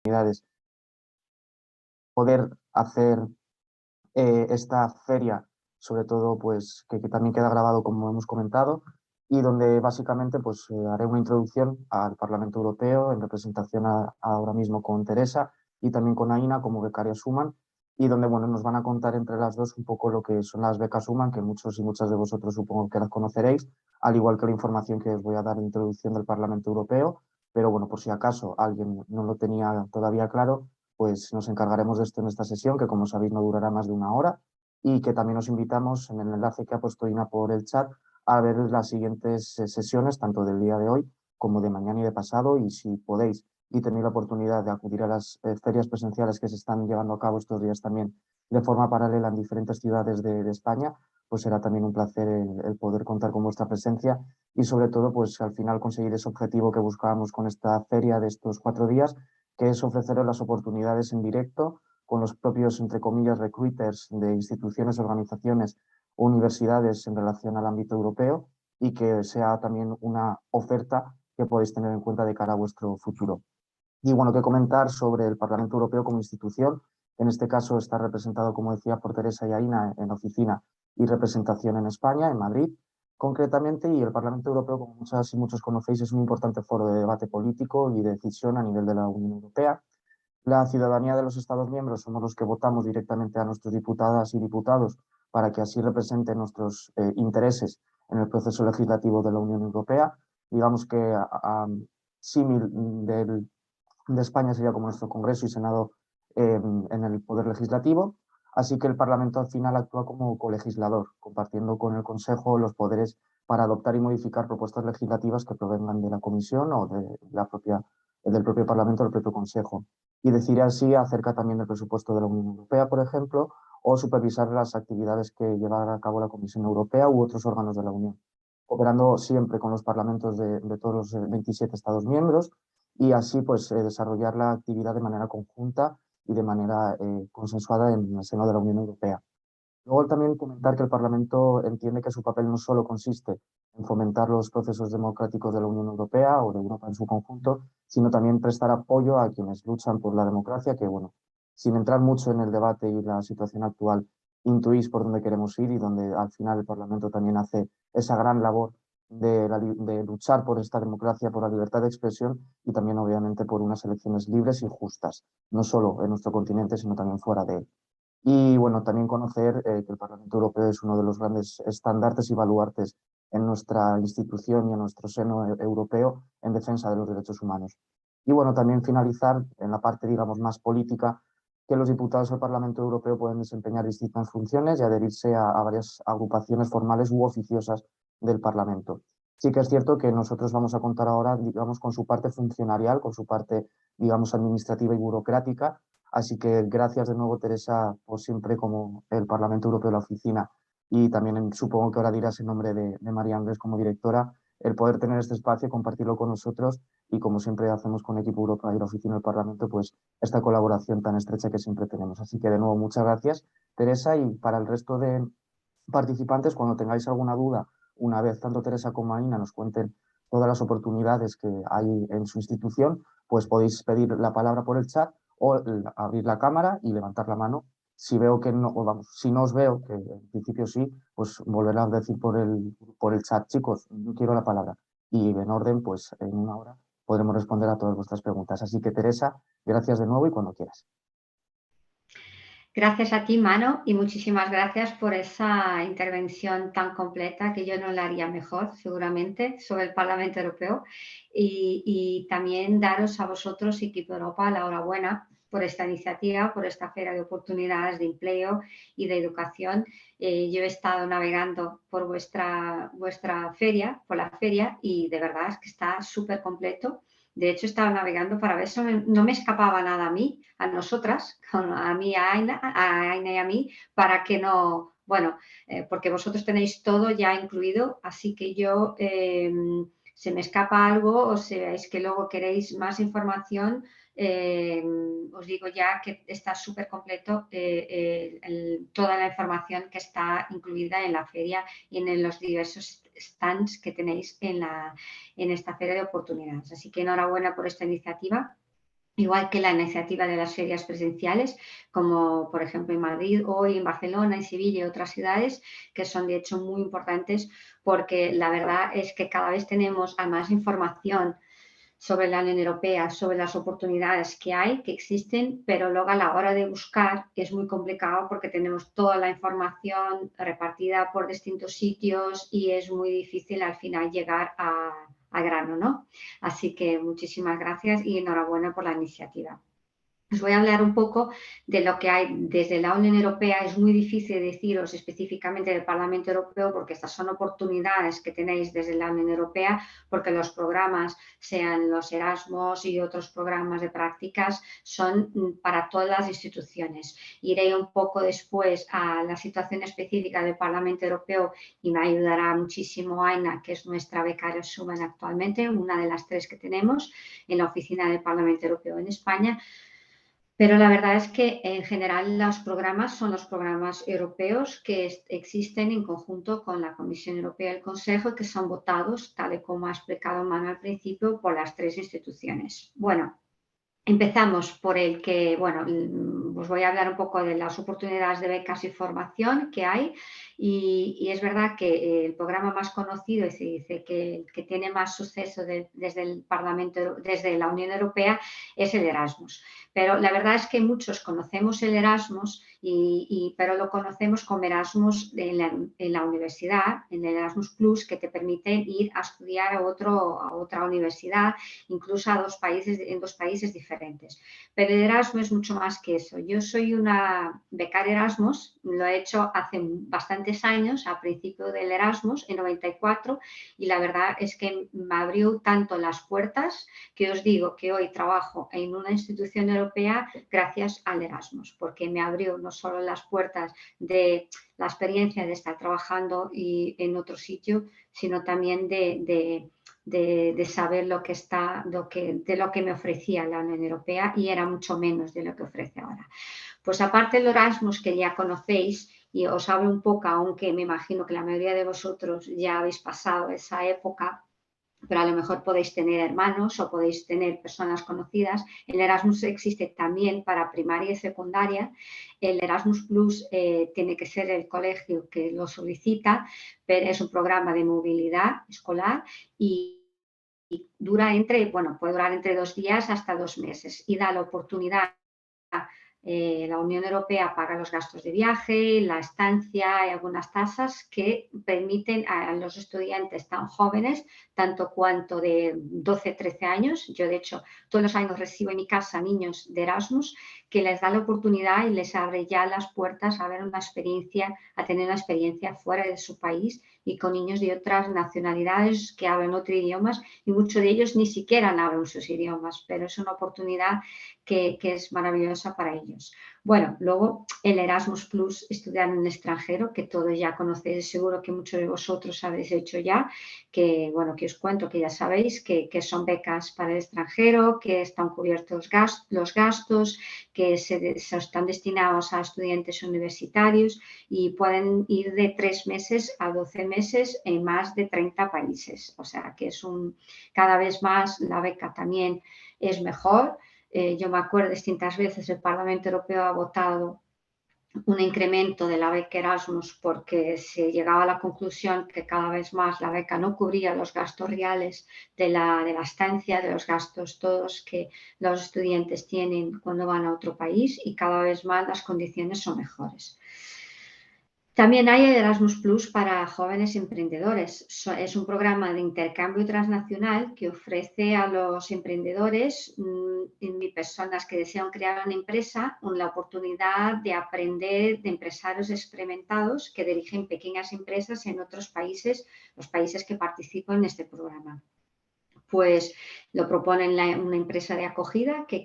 oportunidades, poder hacer esta feria, sobre todo pues que también queda grabado como hemos comentado, y donde básicamente pues haré una introducción al Parlamento Europeo en representación ahora mismo con Teresa y también con Aina como becaria Schuman, y donde bueno, nos van a contar entre las dos un poco lo que son las becas Schuman, que muchos y muchas de vosotros supongo que las conoceréis, al igual que la información que os voy a dar de introducción del Parlamento Europeo, pero bueno, por si acaso alguien no lo tenía todavía claro, pues nos encargaremos de esto en esta sesión, que como sabéis no durará más de una hora, y que también os invitamos en el enlace que ha puesto Ina por el chat a ver las siguientes sesiones, tanto del día de hoy como de mañana y de pasado, y si podéis y tenéis la oportunidad de acudir a las ferias presenciales que se están llevando a cabo estos días también de forma paralela en diferentes ciudades de España, pues será también un placer el poder contar con vuestra presencia y sobre todo pues al final conseguir ese objetivo que buscábamos con esta feria de estos 4 días, que es ofreceros las oportunidades en directo con los propios, entre comillas, recruiters de instituciones, organizaciones o universidades en relación al ámbito europeo y que sea también una oferta que podéis tener en cuenta de cara a vuestro futuro. Y bueno, que comentar sobre el Parlamento Europeo como institución. En este caso está representado, como decía, por Teresa y Aina en oficina y representación en España, en Madrid, concretamente, y el Parlamento Europeo, como muchas y muchos conocéis, es un importante foro de debate político y de decisión a nivel de la Unión Europea. La ciudadanía de los Estados miembros somos los que votamos directamente a nuestros diputadas y diputados para que así representen nuestros intereses en el proceso legislativo de la Unión Europea. Digamos que símil de España sería como nuestro Congreso y Senado en el Poder Legislativo. Así que el Parlamento al final actúa como colegislador, compartiendo con el Consejo los poderes para adoptar y modificar propuestas legislativas que provengan de la Comisión o del propio Parlamento o del propio Consejo. Y decir así acerca también del presupuesto de la Unión Europea, por ejemplo, o supervisar las actividades que lleva a cabo la Comisión Europea u otros órganos de la Unión, operando siempre con los parlamentos de todos los 27 Estados miembros y así pues desarrollar la actividad de manera conjunta y de manera consensuada en el seno de la Unión Europea. Luego también comentar que el Parlamento entiende que su papel no solo consiste en fomentar los procesos democráticos de la Unión Europea o de Europa en su conjunto, sino también prestar apoyo a quienes luchan por la democracia, que bueno, sin entrar mucho en el debate y la situación actual, intuís por dónde queremos ir y donde al final el Parlamento también hace esa gran labor de luchar por esta democracia, por la libertad de expresión y también obviamente por unas elecciones libres y justas, no solo en nuestro continente, sino también fuera de él. Y bueno, también conocer que el Parlamento Europeo es uno de los grandes estandartes y baluartes en nuestra institución y en nuestro seno europeo en defensa de los derechos humanos. Y bueno, también finalizar en la parte, digamos, más política, que los diputados al Parlamento Europeo pueden desempeñar distintas funciones y adherirse a varias agrupaciones formales u oficiosas del Parlamento. Sí que es cierto que nosotros vamos a contar ahora, digamos, con su parte funcionarial, con su parte, digamos, administrativa y burocrática. Así que gracias de nuevo, Teresa, por siempre como el Parlamento Europeo, la oficina, y también supongo que ahora dirás en nombre de María Ángeles como directora, el poder tener este espacio, compartirlo con nosotros y como siempre hacemos con Equipo Europa y la oficina del Parlamento, pues esta colaboración tan estrecha que siempre tenemos. Así que de nuevo, muchas gracias, Teresa, y para el resto de participantes, cuando tengáis alguna duda, una vez tanto Teresa como Aina nos cuenten todas las oportunidades que hay en su institución, pues podéis pedir la palabra por el chat o abrir la cámara y levantar la mano. Si veo que no, o vamos, si no os veo, que en principio sí, pues volver a decir por el chat, chicos, yo quiero la palabra. Y en orden, pues en una hora podremos responder a todas vuestras preguntas. Así que Teresa, gracias de nuevo y cuando quieras. Gracias a ti, Mano, y muchísimas gracias por esa intervención tan completa que yo no la haría mejor, seguramente, sobre el Parlamento Europeo. Y también daros a vosotros, Equipo Europa, la enhorabuena por esta iniciativa, por esta feria de oportunidades de empleo y de educación. Yo he estado navegando por vuestra feria, por la feria, y de verdad es que está súper completo. De hecho, estaba navegando para ver si no me escapaba nada a mí, a nosotras, a mí, a Aina y a mí, para que no, bueno, porque vosotros tenéis todo ya incluido, así que yo, se me escapa algo o si veis que luego queréis más información, os digo ya que está súper completo toda la información que está incluida en la feria y en los diversos stands que tenéis en esta feria de oportunidades. Así que enhorabuena por esta iniciativa igual que la iniciativa de las ferias presenciales, como por ejemplo en Madrid, hoy en Barcelona, en Sevilla y otras ciudades, que son de hecho muy importantes porque la verdad es que cada vez tenemos a más información sobre la Unión Europea, sobre las oportunidades que hay, que existen, pero luego a la hora de buscar es muy complicado porque tenemos toda la información repartida por distintos sitios y es muy difícil al final llegar a grano, ¿no? Así que muchísimas gracias y enhorabuena por la iniciativa. Os voy a hablar un poco de lo que hay desde la Unión Europea. Es muy difícil deciros específicamente del Parlamento Europeo porque estas son oportunidades que tenéis desde la Unión Europea, porque los programas, sean los Erasmus y otros programas de prácticas, son para todas las instituciones. Iré un poco después a la situación específica del Parlamento Europeo y me ayudará muchísimo Aina, que es nuestra becaria Schumann actualmente, una de las 3 que tenemos en la oficina del Parlamento Europeo en España. Pero la verdad es que en general los programas son los programas europeos que existen en conjunto con la Comisión Europea y el Consejo, que son votados, tal y como ha explicado Manu al principio, por las 3 instituciones. Bueno, empezamos por el que, bueno, os voy a hablar un poco de las oportunidades de becas y formación que hay y es verdad que el programa más conocido y se dice que tiene más suceso desde el Parlamento, desde la Unión Europea es el Erasmus. Pero la verdad es que muchos conocemos el Erasmus, pero lo conocemos como Erasmus en la universidad, en el Erasmus Plus, que te permite ir a estudiar a otra universidad, incluso en 2 países diferentes. Pero el Erasmus es mucho más que eso. Yo soy una becaria Erasmus, lo he hecho hace bastantes años, a principio del Erasmus, en 94, y la verdad es que me abrió tanto las puertas que os digo que hoy trabajo en una institución europea gracias al Erasmus, porque me abrió no solo las puertas de la experiencia de estar trabajando en otro sitio, sino también de saber de lo que me ofrecía la Unión Europea y era mucho menos de lo que ofrece ahora. Pues aparte del Erasmus que ya conocéis y os hablo un poco, aunque me imagino que la mayoría de vosotros ya habéis pasado esa época, pero a lo mejor podéis tener hermanos o podéis tener personas conocidas. El Erasmus existe también para primaria y secundaria. El Erasmus Plus tiene que ser el colegio que lo solicita, pero es un programa de movilidad escolar y puede durar entre 2 días hasta 2 meses y da la oportunidad. La Unión Europea paga los gastos de viaje, la estancia y algunas tasas que permiten a los estudiantes tan jóvenes, tanto cuanto de 12, 13 años, yo de hecho todos los años recibo en mi casa niños de Erasmus, que les da la oportunidad y les abre ya las puertas a tener una experiencia fuera de su país y con niños de otras nacionalidades que hablan otros idiomas y muchos de ellos ni siquiera hablan sus idiomas, pero es una oportunidad que es maravillosa para ellos. Bueno, luego el Erasmus Plus, estudiar en el extranjero, que todos ya conocéis, seguro que muchos de vosotros habéis hecho ya, que que os cuento que ya sabéis que son becas para el extranjero, que están cubiertos los gastos, que se están destinados a estudiantes universitarios y pueden ir de 3 meses a 12 meses en más de 30 países. O sea que cada vez más la beca también es mejor. Yo me acuerdo distintas veces el Parlamento Europeo ha votado un incremento de la beca Erasmus porque se llegaba a la conclusión que cada vez más la beca no cubría los gastos reales de la estancia, de los gastos todos que los estudiantes tienen cuando van a otro país y cada vez más las condiciones son mejores. También hay el Erasmus Plus para jóvenes emprendedores. Es un programa de intercambio transnacional que ofrece a los emprendedores y personas que desean crear una empresa la oportunidad de aprender de empresarios experimentados que dirigen pequeñas empresas en otros países, los países que participan en este programa. Pues lo proponen una empresa de acogida que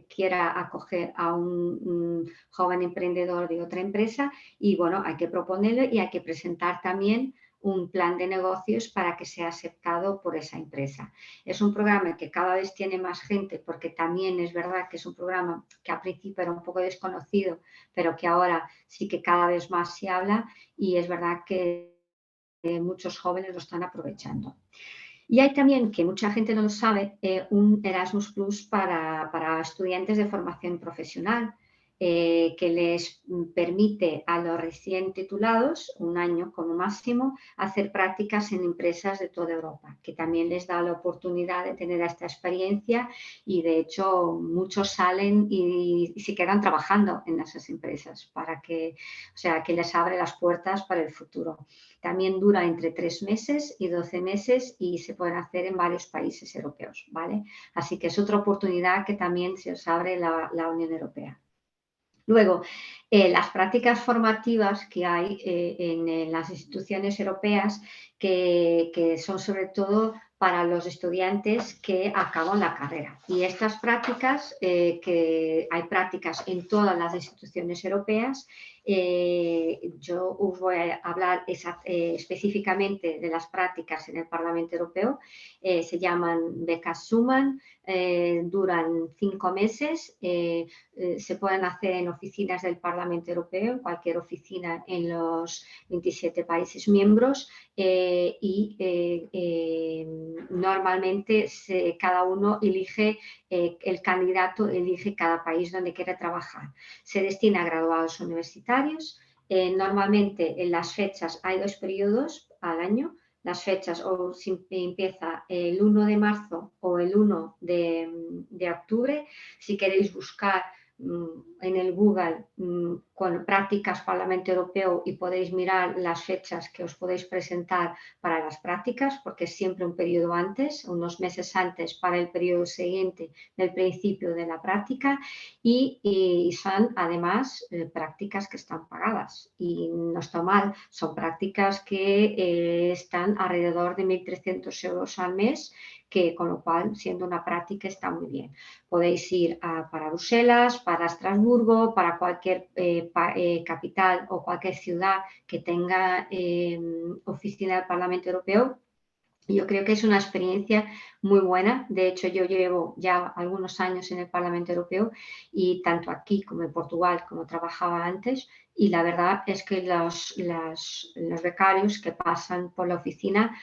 quiera acoger a un joven emprendedor de otra empresa y bueno, hay que proponerlo y hay que presentar también un plan de negocios para que sea aceptado por esa empresa. Es un programa que cada vez tiene más gente porque también es verdad que es un programa que al principio era un poco desconocido, pero que ahora sí que cada vez más se habla y es verdad que muchos jóvenes lo están aprovechando. Y hay también, que mucha gente no lo sabe, un Erasmus Plus para estudiantes de formación profesional, que les permite a los recién titulados, un año como máximo, hacer prácticas en empresas de toda Europa, que también les da la oportunidad de tener esta experiencia y de hecho muchos salen y se quedan trabajando en esas empresas o sea, que les abre las puertas para el futuro. También dura entre 3 meses y 12 meses y se pueden hacer en varios países europeos, ¿vale? Así que es otra oportunidad que también se os abre la Unión Europea. Luego, las prácticas formativas que hay en las instituciones europeas, que son sobre todo para los estudiantes que acaban la carrera. Y estas prácticas, que hay prácticas en todas las instituciones europeas, yo os voy a hablar específicamente de las prácticas en el Parlamento Europeo. Se llaman becas Schuman, duran 5 meses, se pueden hacer en oficinas del Parlamento Europeo, en cualquier oficina en los 27 países miembros, y normalmente cada uno elige, el candidato elige cada país donde quiere trabajar. Se destina a graduados universitarios. Normalmente en las fechas hay 2 periodos al año. Las fechas o empieza el 1 de marzo o el 1 de octubre. Si queréis buscar en el Google con prácticas Parlamento Europeo y podéis mirar las fechas que os podéis presentar para las prácticas, porque es siempre un periodo antes, unos meses antes para el periodo siguiente del principio de la práctica, y son además prácticas que están pagadas y no está mal, son prácticas que están alrededor de 1.300 euros al mes, que con lo cual, siendo una práctica, está muy bien. Podéis ir para Bruselas, para Estrasburgo, para cualquier capital o cualquier ciudad que tenga oficina del Parlamento Europeo. Yo creo que es una experiencia muy buena. De hecho, yo llevo ya algunos años en el Parlamento Europeo y tanto aquí como en Portugal, como trabajaba antes, y la verdad es que los becarios que pasan por la oficina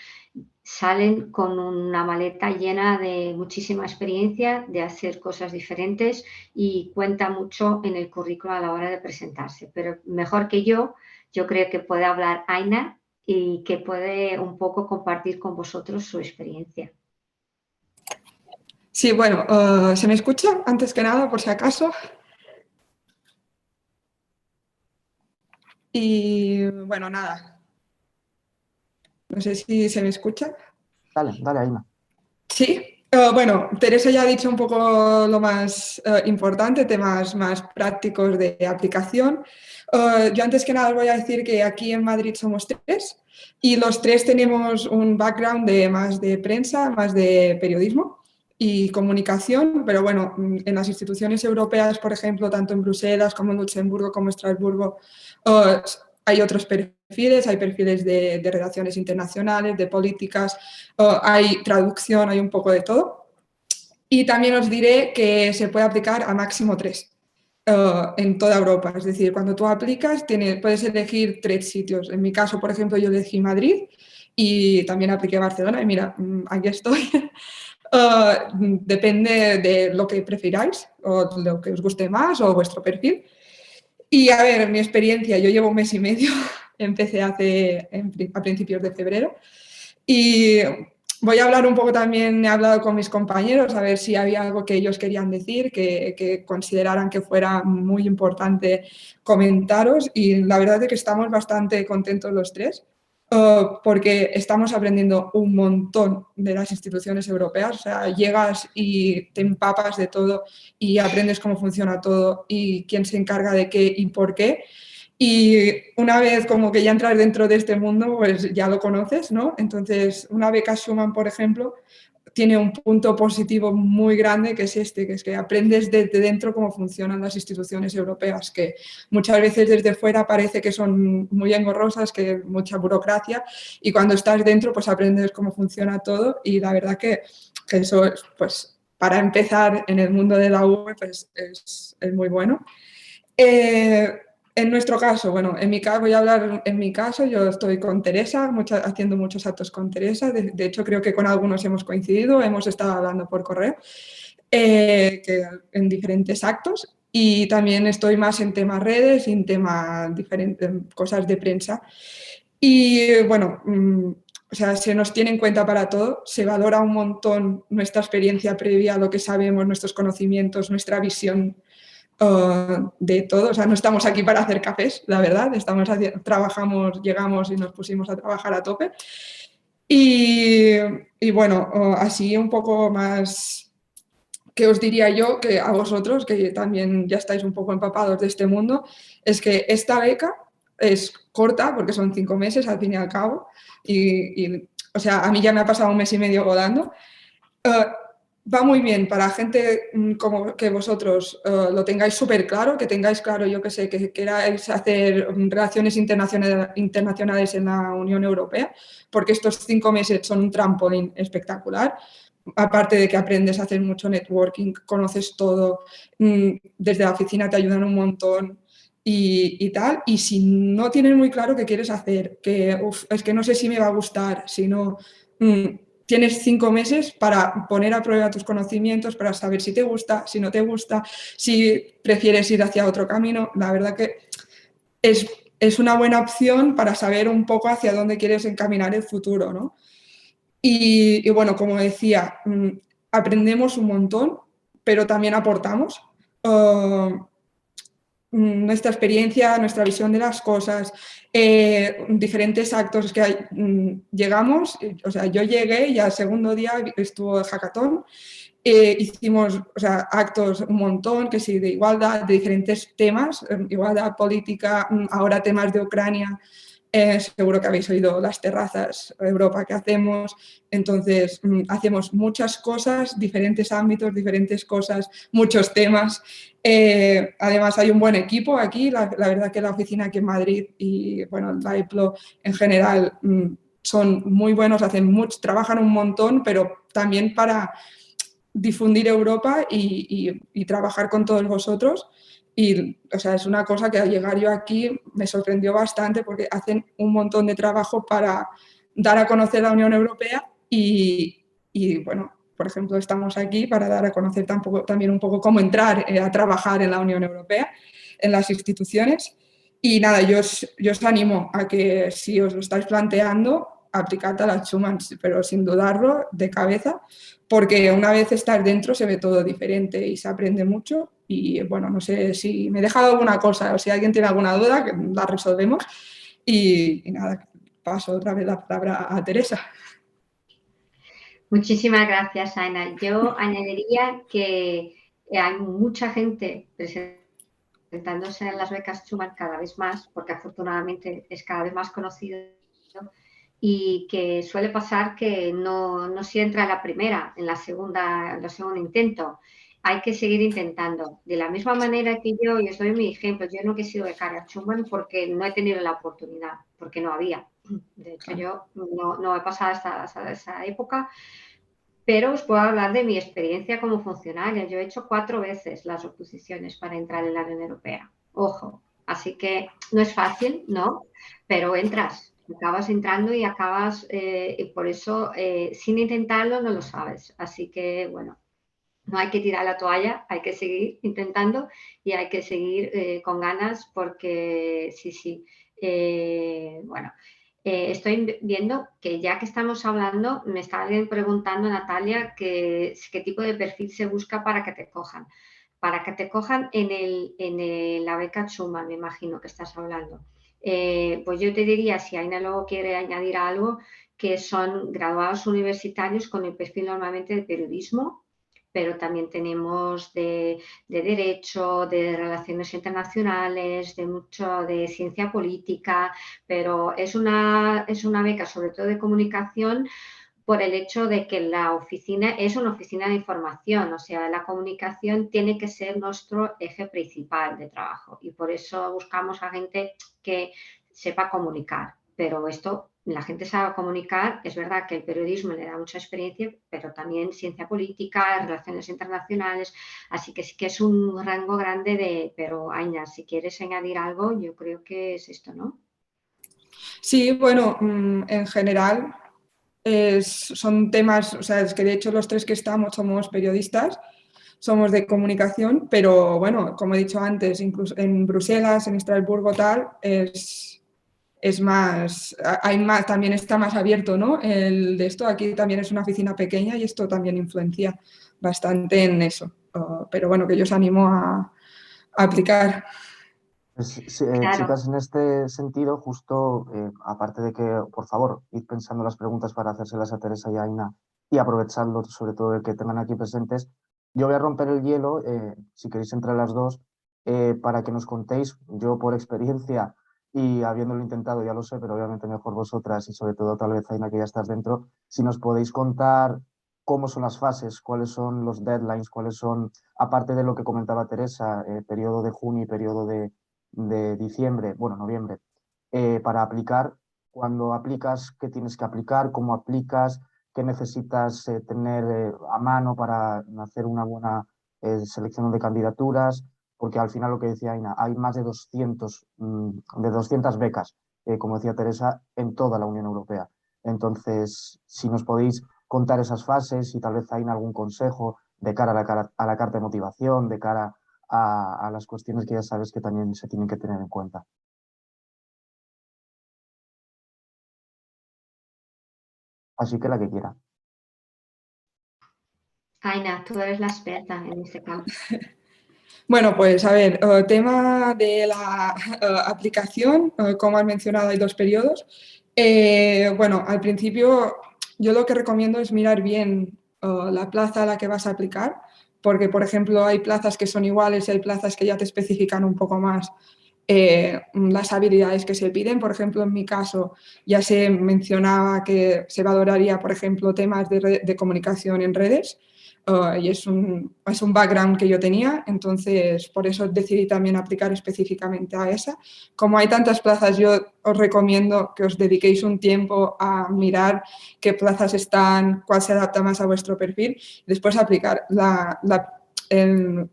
salen con una maleta llena de muchísima experiencia, de hacer cosas diferentes, y cuenta mucho en el currículo a la hora de presentarse. Pero mejor que yo creo que puede hablar Aina y que puede un poco compartir con vosotros su experiencia. Sí, bueno, ¿se me escucha? Antes que nada, por si acaso. Y bueno, nada. No sé si se me escucha. Dale, dale, Aina. Sí. Bueno, Teresa ya ha dicho un poco lo más importante, temas más prácticos de aplicación. Yo antes que nada os voy a decir que aquí en Madrid somos 3 y los 3 tenemos un background de más de prensa, más de periodismo y comunicación, pero bueno, en las instituciones europeas, por ejemplo, tanto en Bruselas como en Luxemburgo como en Estrasburgo, hay otros perfiles, hay perfiles de relaciones internacionales, de políticas, hay traducción, hay un poco de todo. Y también os diré que se puede aplicar a máximo 3 en toda Europa. Es decir, cuando tú aplicas, puedes elegir 3 sitios. En mi caso, por ejemplo, yo elegí Madrid y también apliqué Barcelona y mira, aquí estoy. Depende de lo que prefiráis o lo que os guste más o vuestro perfil. Y a ver, mi experiencia, yo llevo 1 mes y medio, empecé a principios de febrero y voy a hablar un poco también, he hablado con mis compañeros a ver si había algo que ellos querían decir, que consideraran que fuera muy importante comentaros, y la verdad es que estamos bastante contentos los 3. Porque estamos aprendiendo un montón de las instituciones europeas, o sea, llegas y te empapas de todo y aprendes cómo funciona todo y quién se encarga de qué y por qué. Y una vez como que ya entras dentro de este mundo, pues ya lo conoces, ¿no? Entonces, una beca Schuman, por ejemplo, tiene un punto positivo muy grande, que es que es que aprendes desde dentro cómo funcionan las instituciones europeas, que muchas veces desde fuera parece que son muy engorrosas, que mucha burocracia, y cuando estás dentro pues aprendes cómo funciona todo, y la verdad que eso, pues para empezar en el mundo de la UE, pues es muy bueno. En nuestro caso, bueno, en mi caso, voy a hablar en mi caso, yo estoy con Teresa, haciendo muchos actos con Teresa, de hecho creo que con algunos hemos coincidido, hemos estado hablando por correo en diferentes actos, y también estoy más en temas redes y en temas diferentes, cosas de prensa. Y bueno, o sea, se nos tiene en cuenta para todo, se valora un montón nuestra experiencia previa, lo que sabemos, nuestros conocimientos, nuestra visión de todo. O sea, no estamos aquí para hacer cafés, la verdad, trabajamos, llegamos y nos pusimos a trabajar a tope. Y bueno, así un poco más, ¿qué os diría yo? Que a vosotros, que también ya estáis un poco empapados de este mundo, es que esta beca es corta, porque son 5 meses al fin y al cabo, o sea, a mí ya me ha pasado 1 mes y medio volando. Va muy bien para gente como que vosotros lo tengáis súper claro, que tengáis claro, yo que sé, que queráis hacer relaciones internacionales en la Unión Europea, porque estos 5 meses son un trampolín espectacular. Aparte de que aprendes a hacer mucho networking, conoces todo, desde la oficina te ayudan un montón y tal. Y si no tienes muy claro qué quieres hacer, que es que no sé si me va a gustar, si no, tienes 5 meses para poner a prueba tus conocimientos, para saber si te gusta, si no te gusta, si prefieres ir hacia otro camino. La verdad que es una buena opción para saber un poco hacia dónde quieres encaminar el futuro, ¿no? Y bueno, como decía, aprendemos un montón, pero también aportamos nuestra experiencia, nuestra visión de las cosas, diferentes actos que llegamos, o sea, yo llegué y al segundo día estuvo el hackathon, hicimos, o sea, actos un montón, que sí, de igualdad, de diferentes temas, igualdad política, ahora temas de Ucrania. Seguro que habéis oído las terrazas Europa que hacemos. Entonces, hacemos muchas cosas, diferentes ámbitos, diferentes cosas, muchos temas. Además, hay un buen equipo aquí. La verdad que la oficina aquí en Madrid y bueno, la EPLO en general son muy buenos, trabajan un montón, pero también para difundir Europa y trabajar con todos vosotros. Y, o sea, es una cosa que al llegar yo aquí me sorprendió bastante porque hacen un montón de trabajo para dar a conocer la Unión Europea y bueno, por ejemplo, estamos aquí para dar a conocer también un poco cómo entrar a trabajar en la Unión Europea, en las instituciones. Y nada, yo os animo a que si os lo estáis planteando, aplicad a la Schumann, pero sin dudarlo, de cabeza, porque una vez estás dentro se ve todo diferente y se aprende mucho. Y bueno, no sé si me he dejado alguna cosa o si alguien tiene alguna duda, que la resolvemos. Y nada, paso otra vez la palabra a Teresa. Muchísimas gracias, Aina. Yo añadiría que hay mucha gente presentándose en las becas Schumann cada vez más, porque afortunadamente es cada vez más conocido, y que suele pasar que no se entra en la primera, en el segundo intento. Hay que seguir intentando. De la misma manera que yo, y os doy mi ejemplo, yo no he sido becaria Schumann porque no he tenido la oportunidad, porque no había. De hecho, yo no he pasado esa época, pero os puedo hablar de mi experiencia como funcionaria. Yo he hecho 4 veces las oposiciones para entrar en la Unión Europea. Ojo, así que no es fácil, ¿no? Pero entras, acabas entrando y acabas, y por eso, sin intentarlo no lo sabes. Así que, bueno, no hay que tirar la toalla, hay que seguir intentando y hay que seguir con ganas porque sí. Bueno, estoy viendo que ya que estamos hablando, me está alguien preguntando, Natalia, qué tipo de perfil se busca para que te cojan. Para que te cojan en la beca Schumann, me imagino que estás hablando. Pues yo te diría, si Aina luego quiere añadir algo, que son graduados universitarios con el perfil normalmente de periodismo, pero también tenemos de derecho, de relaciones internacionales, de mucho de ciencia política, pero es una beca sobre todo de comunicación por el hecho de que la oficina es una oficina de información, o sea, la comunicación tiene que ser nuestro eje principal de trabajo y por eso buscamos a gente que sepa comunicar, pero esto la gente sabe comunicar. Es verdad que el periodismo le da mucha experiencia, pero también ciencia política, relaciones internacionales, así que sí que es un rango grande pero Aina, si quieres añadir algo, yo creo que es esto, ¿no? Sí, bueno, en general son temas, o sea, es que de hecho los tres que estamos somos periodistas, somos de comunicación, pero bueno, como he dicho antes, incluso en Bruselas, en Estrasburgo, tal, es más, hay más, también está más abierto, ¿no? El de esto, aquí también es una oficina pequeña y esto también influencia bastante en eso. Pero bueno, que yo os animo a aplicar. Pues, Claro. chicas, en este sentido, justo, aparte de que, por favor, id pensando las preguntas para hacérselas a Teresa y a Aina y aprovechando sobre todo el que tengan aquí presentes, yo voy a romper el hielo, si queréis entre las dos, para que nos contéis, yo por experiencia y habiéndolo intentado, ya lo sé, pero obviamente mejor vosotras y sobre todo tal vez Aina que ya estás dentro, si nos podéis contar cómo son las fases, cuáles son los deadlines, cuáles son, aparte de lo que comentaba Teresa, periodo de junio y periodo de diciembre, bueno, noviembre, para aplicar. Cuando aplicas, ¿qué tienes que aplicar? ¿Cómo aplicas? ¿Qué necesitas tener a mano para hacer una buena selección de candidaturas? Porque al final lo que decía Aina, hay más de 200 becas, como decía Teresa, en toda la Unión Europea. Entonces, si nos podéis contar esas fases y tal vez hay algún consejo de cara a la carta de motivación, de cara a las cuestiones que ya sabes que también se tienen que tener en cuenta. Así que la que quiera. Aina, tú eres la experta en este campo. Bueno, pues a ver, tema de la aplicación, como has mencionado, hay dos periodos. Bueno, al principio yo lo que recomiendo es mirar bien la plaza a la que vas a aplicar, porque por ejemplo hay plazas que son iguales y hay plazas que ya te especifican un poco más las habilidades que se piden. Por ejemplo, en mi caso ya se mencionaba que se valoraría, por ejemplo, temas de comunicación en redes. Y es un background que yo tenía, entonces por eso decidí también aplicar específicamente a esa. Como hay tantas plazas, yo os recomiendo que os dediquéis un tiempo a mirar qué plazas están, cuál se adapta más a vuestro perfil, y después aplicar.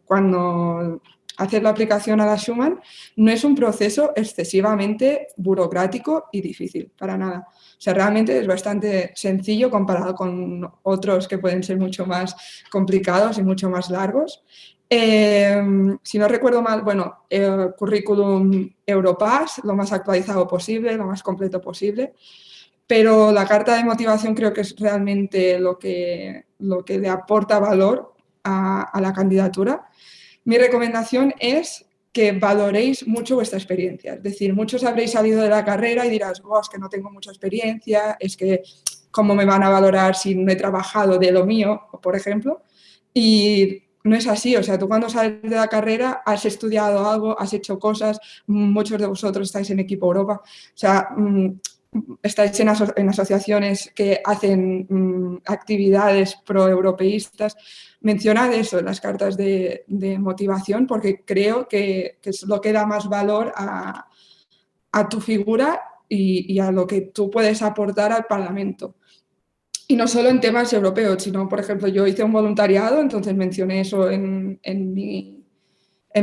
Cuando hacer la aplicación a la Schumann no es un proceso excesivamente burocrático y difícil, para nada. O sea, realmente es bastante sencillo comparado con otros que pueden ser mucho más complicados y mucho más largos. Si no recuerdo mal, bueno, currículum Europass, lo más actualizado posible, lo más completo posible, pero la carta de motivación creo que es realmente lo que le aporta valor a la candidatura. Mi recomendación es que valoréis mucho vuestra experiencia. Es decir, muchos habréis salido de la carrera y dirás, oh, es que no tengo mucha experiencia, es que cómo me van a valorar si no he trabajado de lo mío, por ejemplo. Y no es así, o sea, tú cuando sales de la carrera has estudiado algo, has hecho cosas, muchos de vosotros estáis en Equipo Europa, o sea, estáis en asociaciones que hacen actividades proeuropeístas. Mencionad eso en las cartas de motivación porque creo que es lo que da más valor a tu figura y a lo que tú puedes aportar al Parlamento. Y no solo en temas europeos, sino, por ejemplo, yo hice un voluntariado, entonces mencioné eso en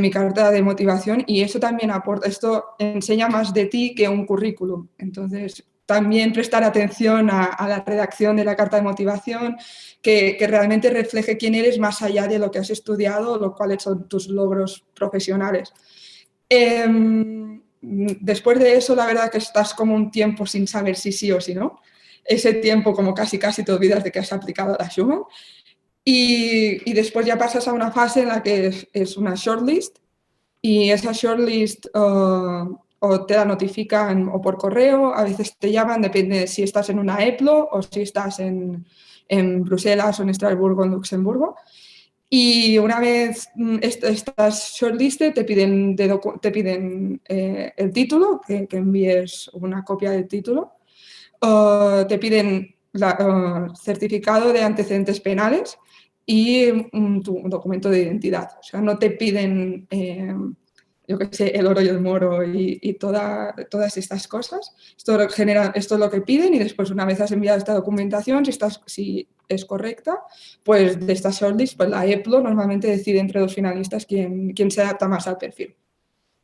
mi carta de motivación y eso también aporta, esto enseña más de ti que un currículum. Entonces, también prestar atención a la redacción de la carta de motivación, que realmente refleje quién eres más allá de lo que has estudiado, lo cuales son tus logros profesionales. Después de eso, la verdad que estás como un tiempo sin saber si sí o si no. Ese tiempo como casi te olvidas de que has aplicado la Schumann. Y después ya pasas a una fase en la que es una shortlist y esa shortlist o te la notifican o por correo, a veces te llaman, depende de si estás en una EPLO o si estás en Bruselas o en Estrasburgo o en Luxemburgo. Y una vez estás shortlisted, te piden el título, que envíes una copia del título. Te piden certificado de antecedentes penales y tu documento de identidad. O sea, no te piden yo qué sé, el oro y el moro y todas estas cosas. Esto es lo que piden y después una vez has enviado esta documentación, si es correcta, pues de esta shortlist, pues la EPLO normalmente decide entre dos finalistas quién se adapta más al perfil.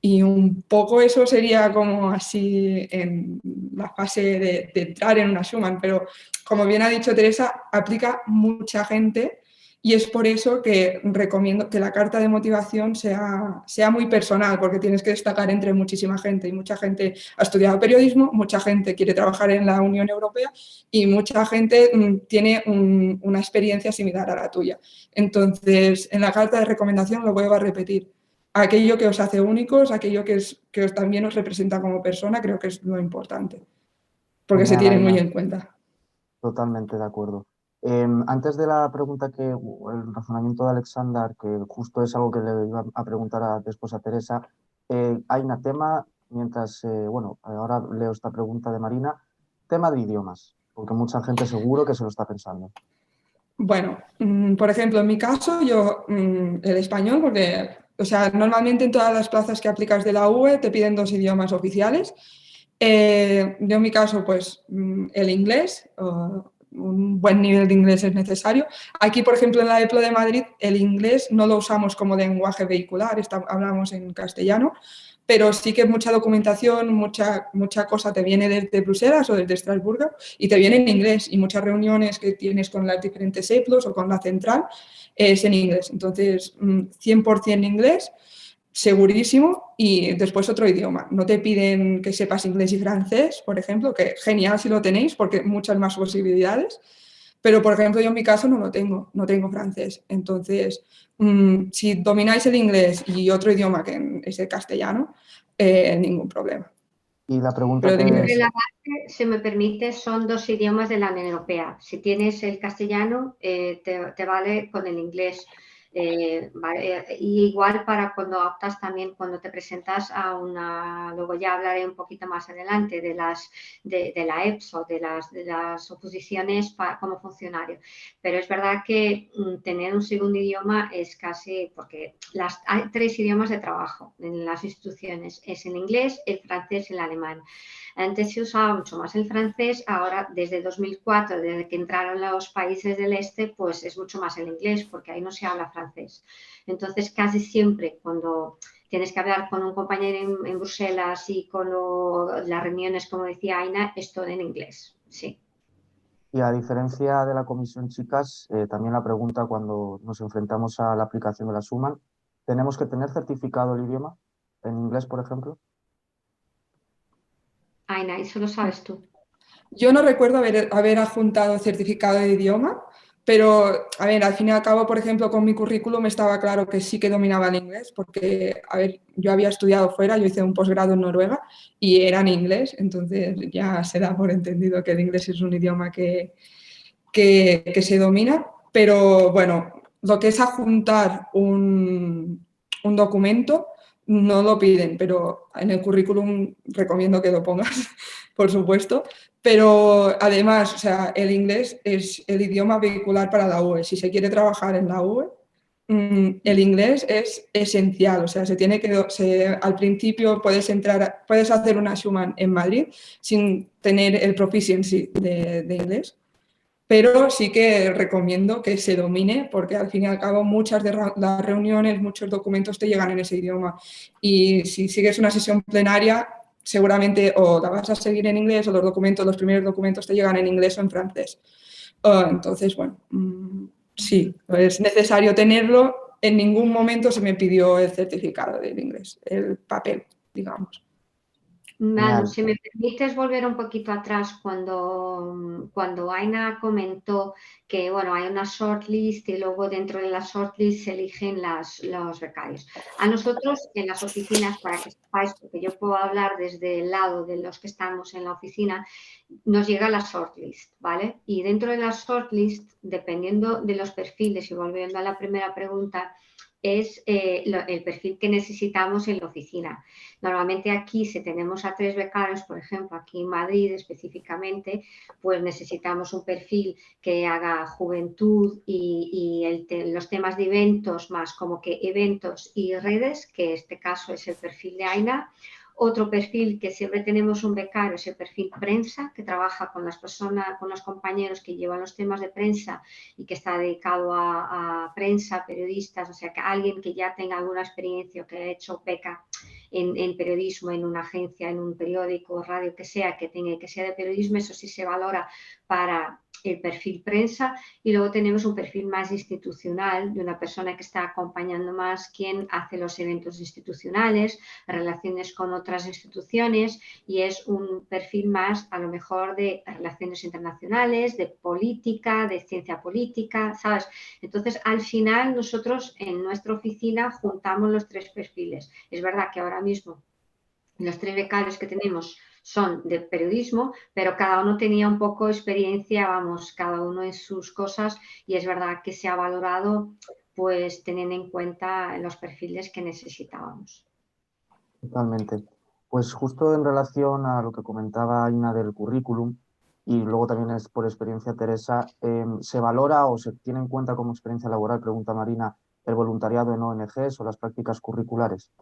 Y un poco eso sería como así en la fase de entrar en una Schumann, pero como bien ha dicho Teresa, aplica mucha gente y es por eso que recomiendo que la carta de motivación sea muy personal, porque tienes que destacar entre muchísima gente y mucha gente ha estudiado periodismo, mucha gente quiere trabajar en la Unión Europea y mucha gente tiene una experiencia similar a la tuya. Entonces, en la carta de recomendación lo vuelvo a repetir. Aquello que os hace únicos, aquello que también os representa como persona, creo que es lo importante, porque se Genial, tiene muy Aina, en cuenta. totalmente de acuerdo. Antes de la pregunta el razonamiento de Alexander, que justo es algo que le iba a preguntar después a Teresa, Aina, tema, mientras, bueno, ahora leo esta pregunta de Marina, tema de idiomas, porque mucha gente seguro que se lo está pensando. Bueno, por ejemplo, en mi caso, yo el español, porque, o sea, normalmente en todas las plazas que aplicas de la UE te piden 2 idiomas oficiales. Yo en mi caso, pues el inglés, un buen nivel de inglés es necesario. Aquí, por ejemplo, en la EPLO de Madrid, el inglés no lo usamos como lenguaje vehicular, hablamos en castellano, pero sí que mucha documentación, mucha cosa te viene desde Bruselas o desde Estrasburgo y te viene en inglés y muchas reuniones que tienes con las diferentes EPLOs o con la central es en inglés. Entonces, 100% inglés, segurísimo, y después otro idioma. No te piden que sepas inglés y francés, por ejemplo, que genial si lo tenéis porque muchas más posibilidades. Pero, por ejemplo, yo en mi caso no tengo francés. Entonces, si domináis el inglés y otro idioma que es el castellano, ningún problema. Y la pregunta Pero que Sobre es, la base, si me permite, son 2 idiomas de la Unión Europea. Si tienes el castellano, te vale con el inglés. Vale. Y igual para cuando optas también, cuando te presentas a una, luego ya hablaré un poquito más adelante de la EPSO, de las oposiciones como funcionario. Pero es verdad que tener un segundo idioma es casi, porque hay 3 idiomas de trabajo en las instituciones, es el inglés, el francés y el alemán. Antes se usaba mucho más el francés, ahora desde 2004, desde que entraron los países del este, pues es mucho más el inglés, porque ahí no se habla francés. Entonces, casi siempre cuando tienes que hablar con un compañero en Bruselas y con las reuniones, como decía Aina, es todo en inglés, sí. y a diferencia de la comisión, chicas, también la pregunta cuando nos enfrentamos a la aplicación de la Schumann, ¿tenemos que tener certificado el idioma en inglés, por ejemplo? Aina, eso lo sabes tú. Yo no recuerdo haber adjuntado certificado de idioma, pero, a ver, al fin y al cabo, por ejemplo, con mi currículum estaba claro que sí que dominaba el inglés, porque, a ver, yo había estudiado fuera, yo hice un posgrado en Noruega y era en inglés, entonces ya se da por entendido que el inglés es un idioma que se domina, pero bueno, lo que es adjuntar un documento no lo piden, pero en el currículum recomiendo que lo pongas, por supuesto. Pero además, o sea, el inglés es el idioma vehicular para la UE. Si se quiere trabajar en la UE, el inglés es esencial. O sea, al principio puedes hacer una Schumann en Madrid sin tener el proficiency de inglés, pero sí que recomiendo que se domine porque al fin y al cabo muchas de las reuniones, muchos documentos te llegan en ese idioma y si sigues una sesión plenaria seguramente o la vas a seguir en inglés o los primeros documentos te llegan en inglés o en francés. Entonces, bueno, sí, es necesario tenerlo. En ningún momento se me pidió el certificado del inglés, el papel, digamos. Manu, Genial. si me permites volver un poquito atrás cuando Aina comentó que bueno, hay una shortlist y luego dentro de la shortlist se eligen los becarios. A nosotros en las oficinas, para que sepáis, porque yo puedo hablar desde el lado de los que estamos en la oficina, nos llega la shortlist, ¿vale? Y dentro de la shortlist, dependiendo de los perfiles, y volviendo a la primera pregunta, es el perfil que necesitamos en la oficina. Normalmente aquí, si tenemos a 3 becarios, por ejemplo, aquí en Madrid específicamente, pues necesitamos un perfil que haga juventud y los temas de eventos, más como que eventos y redes, que en este caso es el perfil de Aina. Otro perfil que siempre tenemos un becario es el perfil prensa, que trabaja con las personas, con los compañeros que llevan los temas de prensa y que está dedicado a prensa, periodistas, o sea, que alguien que ya tenga alguna experiencia o que haya hecho beca en periodismo, en una agencia, en un periódico, radio, que sea de periodismo, eso sí se valora para el perfil prensa. Y luego tenemos un perfil más institucional de una persona que está acompañando más quien hace los eventos institucionales, relaciones con otras instituciones, y es un perfil más a lo mejor de relaciones internacionales, de política, de ciencia política, ¿sabes? Entonces, al final nosotros en nuestra oficina juntamos los 3 perfiles. Es verdad que ahora mismo los 3 becarios que tenemos son de periodismo, pero cada uno tenía un poco de experiencia, vamos, cada uno en sus cosas, y es verdad que se ha valorado pues teniendo en cuenta los perfiles que necesitábamos. Totalmente. Pues justo en relación a lo que comentaba Aina del currículum, y luego también es por experiencia Teresa, ¿se valora o se tiene en cuenta como experiencia laboral, pregunta Marina, el voluntariado en ONGs o las prácticas curriculares?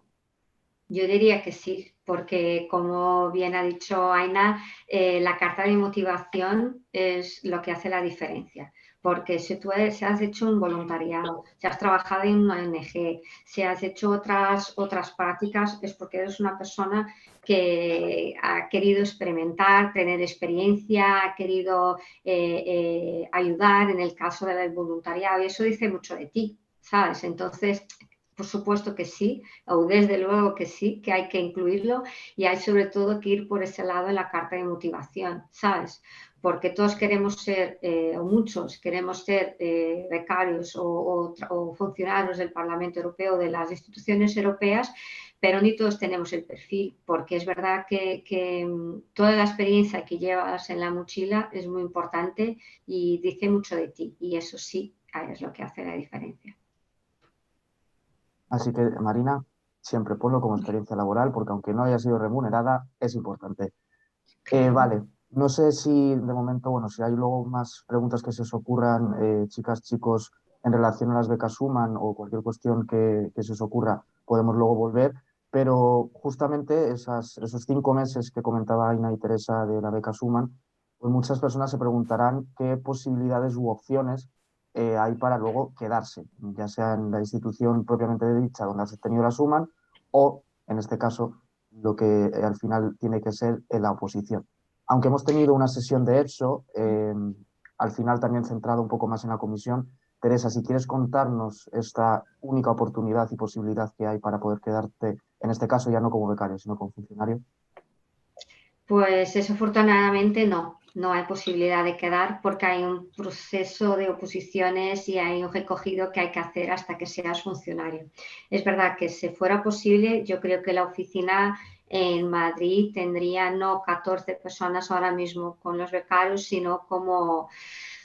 Yo diría que sí, porque como bien ha dicho Aina, la carta de motivación es lo que hace la diferencia. Porque si tú has hecho un voluntariado, si has trabajado en una ONG, si has hecho otras prácticas, es porque eres una persona que ha querido experimentar, tener experiencia, ha querido ayudar en el caso del voluntariado, y eso dice mucho de ti, ¿sabes? Entonces, por supuesto que sí, o desde luego que sí, que hay que incluirlo, y hay sobre todo que ir por ese lado en la carta de motivación, ¿sabes? Porque todos queremos ser, o muchos queremos ser becarios o funcionarios del Parlamento Europeo, de las instituciones europeas, pero ni todos tenemos el perfil, porque es verdad que toda la experiencia que llevas en la mochila es muy importante y dice mucho de ti, y eso sí es lo que hace la diferencia. Así que, Marina, siempre ponlo como experiencia laboral, porque aunque no haya sido remunerada, es importante. Claro. Vale, no sé si de momento, bueno, si hay luego más preguntas que se os ocurran, chicas, chicos, en relación a las becas Schumann o cualquier cuestión que se os ocurra, podemos luego volver. Pero justamente esos 5 meses que comentaba Aina y Teresa de la beca Schumann, pues muchas personas se preguntarán qué posibilidades u opciones hay para luego quedarse, ya sea en la institución propiamente dicha donde has tenido la Schumann o, en este caso, lo que al final tiene que ser en la oposición. Aunque hemos tenido una sesión de EPSO, al final también centrado un poco más en la comisión. Teresa, si quieres contarnos esta única oportunidad y posibilidad que hay para poder quedarte, en este caso ya no como becario, sino como funcionario. Pues desafortunadamente no hay posibilidad de quedar porque hay un proceso de oposiciones y hay un recogido que hay que hacer hasta que seas funcionario. Es verdad que si fuera posible, yo creo que la oficina en Madrid tendría no 14 personas ahora mismo con los becarios, sino como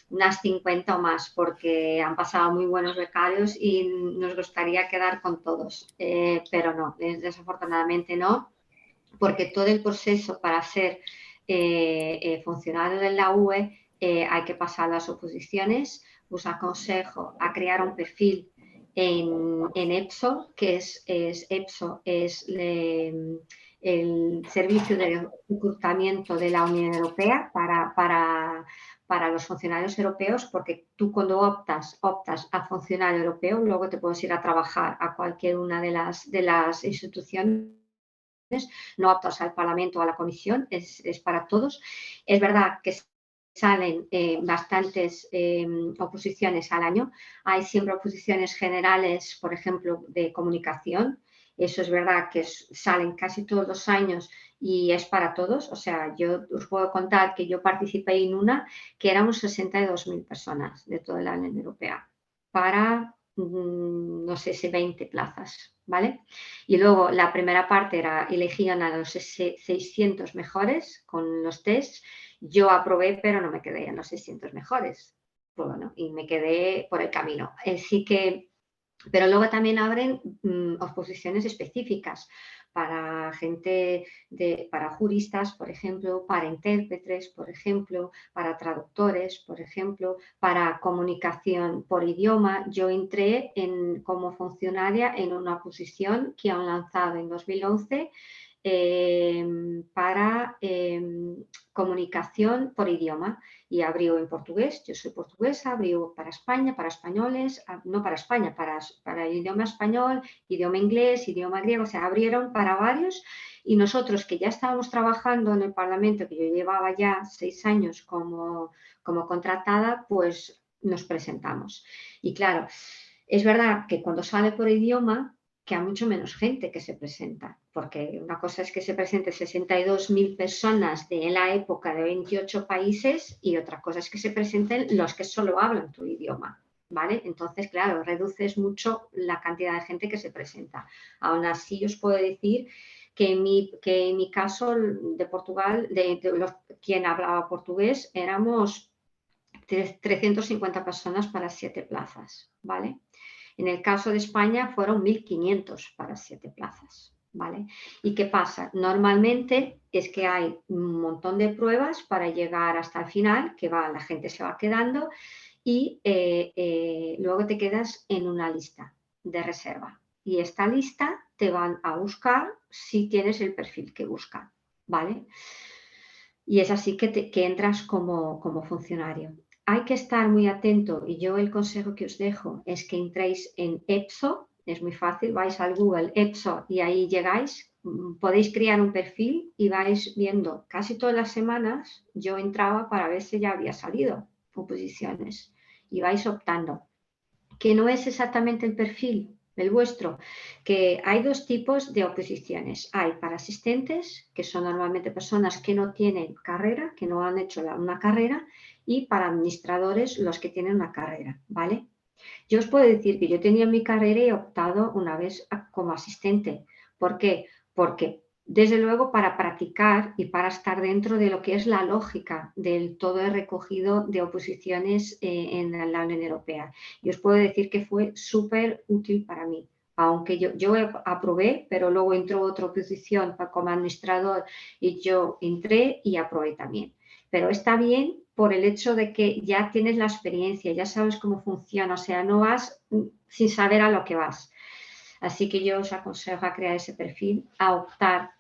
unas 50 o más, porque han pasado muy buenos becarios y nos gustaría quedar con todos, pero no, desafortunadamente no, porque todo el proceso para ser funcionario de la UE hay que pasar las oposiciones. Os aconsejo a crear un perfil en EPSO, que es EPSO, es el servicio de reclutamiento de la Unión Europea para los funcionarios europeos, porque tú cuando optas a funcionario europeo, luego te puedes ir a trabajar a cualquier una de las instituciones, no aptos al Parlamento o a la Comisión, es para todos. Es verdad que salen bastantes oposiciones al año. Hay siempre oposiciones generales, por ejemplo, de comunicación. Eso es verdad que salen casi todos los años y es para todos. O sea, yo os puedo contar que yo participé en una que éramos 62.000 personas de toda la Unión Europea para, no sé si 20 plazas, ¿vale? Y luego la primera parte era elegían a los 600 mejores con los tests. Yo aprobé, pero no me quedé en los 600 mejores. Bueno, y me quedé por el camino. Así que Pero luego también abren oposiciones específicas para para juristas, por ejemplo, para intérpretes, por ejemplo, para traductores, por ejemplo, para comunicación por idioma. Yo entré como funcionaria en una posición que han lanzado en 2011 para comunicación por idioma, y abrió en portugués. Yo soy portuguesa, abrió para España, para españoles, no para España, para el idioma español, idioma inglés, idioma griego, o sea, abrieron para varios, y nosotros que ya estábamos trabajando en el Parlamento, que yo llevaba ya 6 años como contratada, pues nos presentamos. Y claro, es verdad que cuando sale por idioma, que hay mucho menos gente que se presenta, porque una cosa es que se presenten 62.000 personas de la época de 28 países y otra cosa es que se presenten los que solo hablan tu idioma, ¿vale? Entonces, claro, reduces mucho la cantidad de gente que se presenta. Aún así, os puedo decir que en mi caso de Portugal, quien hablaba portugués, éramos 350 personas para 7 plazas, ¿vale? En el caso de España fueron 1.500 para 7 plazas, ¿vale? ¿Y qué pasa? Normalmente es que hay un montón de pruebas para llegar hasta el final, la gente se va quedando y luego te quedas en una lista de reserva. Y esta lista te van a buscar si tienes el perfil que buscan, ¿vale? Y es así que entras como funcionario. Hay que estar muy atento, y yo el consejo que os dejo es que entréis en EPSO, es muy fácil, vais al Google EPSO y ahí llegáis, podéis crear un perfil y vais viendo. Casi todas las semanas yo entraba para ver si ya había salido oposiciones y vais optando. Que no es exactamente el perfil el vuestro, que hay 2 tipos de oposiciones. Hay para asistentes, que son normalmente personas que no tienen carrera, que no han hecho una carrera, y para administradores, los que tienen una carrera, ¿vale? Yo os puedo decir que yo tenía mi carrera y he optado una vez como asistente. ¿Por qué? Porque desde luego para practicar y para estar dentro de lo que es la lógica del todo el recogido de oposiciones en la Unión Europea. Y os puedo decir que fue súper útil para mí. Aunque yo aprobé, pero luego entró otra oposición como administrador y yo entré y aprobé también. Pero está bien por el hecho de que ya tienes la experiencia, ya sabes cómo funciona, o sea, no vas sin saber a lo que vas. Así que yo os aconsejo a crear ese perfil, a optar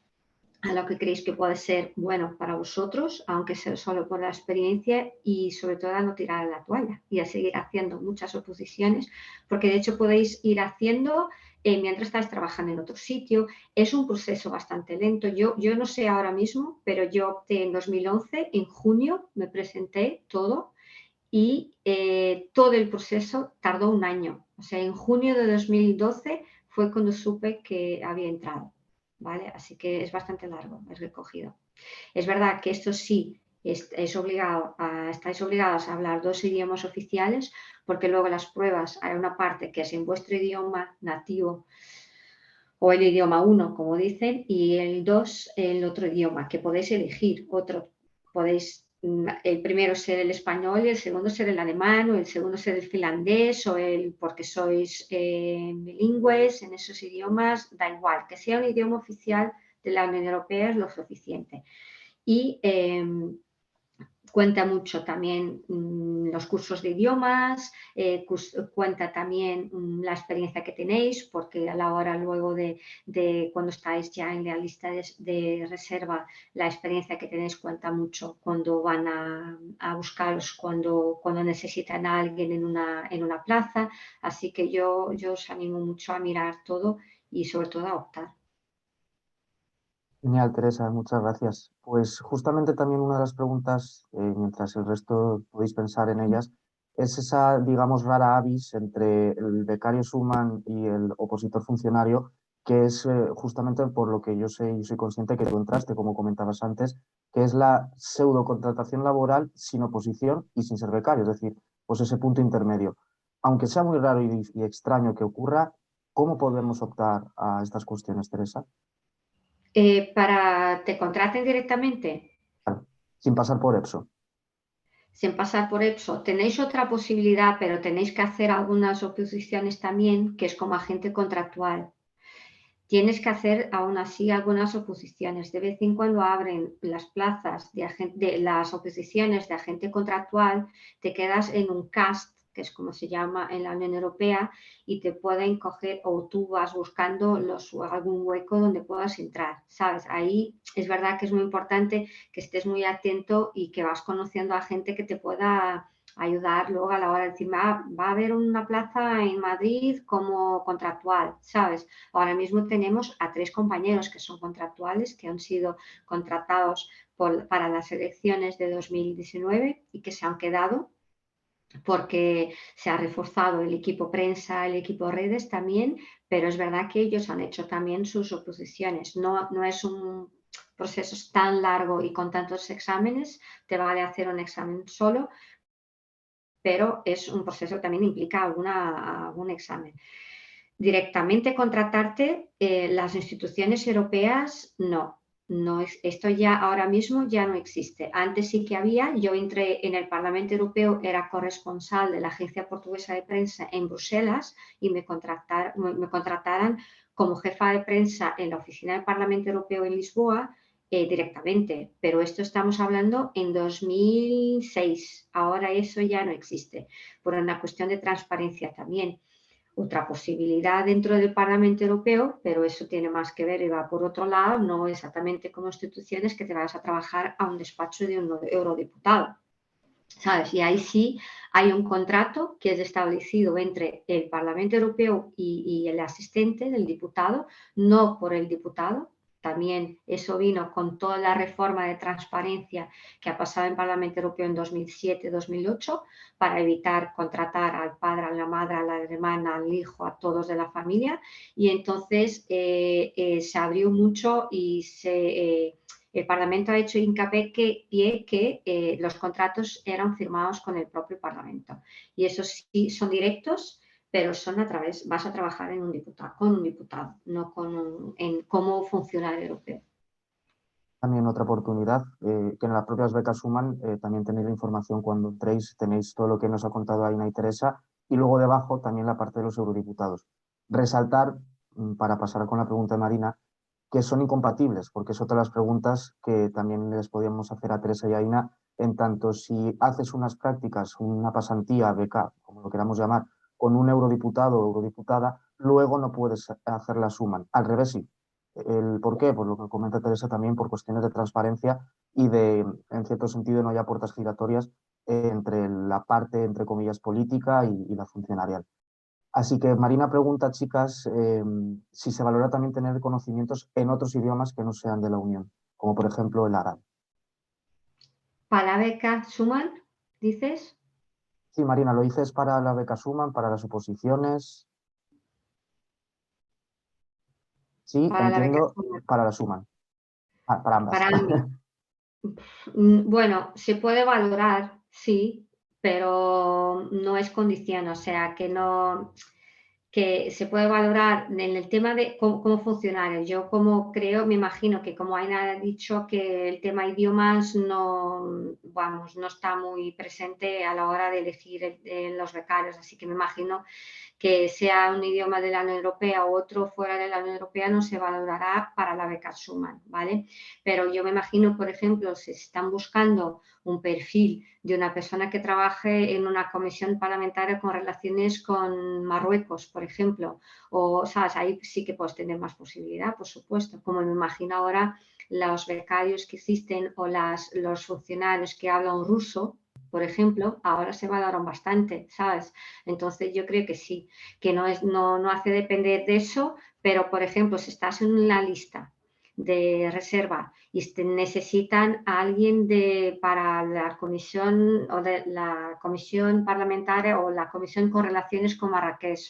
a lo que creéis que puede ser bueno para vosotros, aunque sea solo por la experiencia, y sobre todo a no tirar la toalla y a seguir haciendo muchas oposiciones, porque de hecho podéis ir haciendo mientras estáis trabajando en otro sitio. Es un proceso bastante lento. Yo no sé ahora mismo, pero yo opté en 2011, en junio me presenté todo y todo el proceso tardó un año. O sea, en junio de 2012 fue cuando supe que había entrado, ¿vale? Así que es bastante largo el recogido. Es verdad que esto sí, estáis obligados a hablar 2 idiomas oficiales, porque luego las pruebas hay una parte que es en vuestro idioma nativo o el idioma 1, como dicen, y el 2 el otro idioma, que podéis elegir otro. Podéis el primero ser el español y el segundo ser el alemán, o el segundo ser el finlandés, porque sois bilingües en esos idiomas, da igual, que sea un idioma oficial de la Unión Europea es lo suficiente. Y cuenta mucho también los cursos de idiomas, cuenta también la experiencia que tenéis, porque a la hora luego de cuando estáis ya en la lista de reserva, la experiencia que tenéis cuenta mucho cuando van a buscaros, cuando necesitan a alguien en una plaza. Así que yo os animo mucho a mirar todo y sobre todo a optar. Genial, Teresa, muchas gracias. Pues justamente también una de las preguntas, mientras el resto podéis pensar en ellas, es esa, digamos, rara avis entre el becario Schumann y el opositor funcionario, que es justamente por lo que yo sé y soy consciente que tú entraste, como comentabas antes, que es la pseudocontratación laboral sin oposición y sin ser becario, es decir, pues ese punto intermedio. Aunque sea muy raro y extraño que ocurra, ¿cómo podemos optar a estas cuestiones, Teresa? ¿Para te contraten directamente? Sin pasar por EPSO. sin pasar por EPSO, tenéis otra posibilidad, pero tenéis que hacer algunas oposiciones también, que es como agente contractual. Tienes que hacer aún así algunas oposiciones. De vez en cuando abren las plazas de las oposiciones de agente contractual, te quedas en un cast, que es como se llama en la Unión Europea, y te pueden coger o tú vas buscando algún hueco donde puedas entrar, ¿sabes? Ahí es verdad que es muy importante que estés muy atento y que vas conociendo a gente que te pueda ayudar luego a la hora de decir, va a haber una plaza en Madrid como contractual, ¿sabes? Ahora mismo tenemos a 3 compañeros que son contractuales, que han sido contratados para las elecciones de 2019 y que se han quedado porque se ha reforzado el equipo prensa, el equipo redes también, pero es verdad que ellos han hecho también sus oposiciones. No es un proceso tan largo y con tantos exámenes, te vale hacer un examen solo, pero es un proceso que también implica algún examen. Directamente contratarte, las instituciones europeas no esto ya ahora mismo ya no existe. Antes sí que había, yo entré en el Parlamento Europeo, era corresponsal de la Agencia Portuguesa de Prensa en Bruselas y me contrataran como jefa de prensa en la oficina del Parlamento Europeo en Lisboa directamente, pero esto estamos hablando en 2006, ahora eso ya no existe, por una cuestión de transparencia también. Otra posibilidad dentro del Parlamento Europeo, pero eso tiene más que ver y va por otro lado, no exactamente como instituciones que te vas a trabajar a un despacho de un eurodiputado, ¿sabes? Y ahí sí hay un contrato que es establecido entre el Parlamento Europeo y el asistente del diputado, no por el diputado. También eso vino con toda la reforma de transparencia que ha pasado en el Parlamento Europeo en 2007-2008 para evitar contratar al padre, a la madre, a la hermana, al hijo, a todos de la familia. Y entonces se abrió mucho y el Parlamento ha hecho hincapié que los contratos eran firmados con el propio Parlamento. Y esos sí son directos, pero son vas a trabajar con un diputado, no como funcionario europeo. También otra oportunidad, que en las propias becas Schuman también tenéis la información cuando entréis, tenéis todo lo que nos ha contado Aina y Teresa, y luego debajo también la parte de los eurodiputados. Resaltar, para pasar con la pregunta de Marina, que son incompatibles, porque es otra de las preguntas que también les podíamos hacer a Teresa y a Aina, en tanto si haces unas prácticas, una pasantía, beca, como lo queramos llamar, con un eurodiputado o eurodiputada, luego no puedes hacer la Schuman. Al revés, sí. ¿Por qué? Por lo que comenta Teresa también, por cuestiones de transparencia y de, en cierto sentido, no haya puertas giratorias entre la parte, entre comillas, política y la funcionarial. Así que Marina pregunta, chicas, si se valora también tener conocimientos en otros idiomas que no sean de la Unión, como por ejemplo el árabe. ¿Para la beca Schuman, dices? Sí, Marina, lo dices para la beca Schuman, para las oposiciones. Sí, Para la beca entiendo, Schuman. para la Schuman. Para ambas. Para ambas. Bueno, se puede valorar, sí, pero no es condición, o sea, que se puede valorar en el tema de cómo funcionarios. Yo como creo, me imagino que como Aina ha dicho que el tema idiomas no está muy presente a la hora de elegir los becarios, así que me imagino que sea un idioma de la Unión Europea o otro fuera de la Unión Europea no se valorará para la beca Schuman, ¿vale? Pero yo me imagino, por ejemplo, si están buscando un perfil de una persona que trabaje en una comisión parlamentaria con relaciones con Marruecos, por ejemplo, o, ¿sabes? Ahí sí que puedes tener más posibilidad, por supuesto, como me imagino ahora los becarios que existen o los funcionarios que hablan ruso, por ejemplo, ahora se valoran bastante, ¿sabes? Entonces yo creo que sí, que no hace depender de eso, pero por ejemplo, si estás en la lista de reserva y necesitan a alguien para la comisión o de la comisión parlamentaria o la comisión con relaciones con Marrakech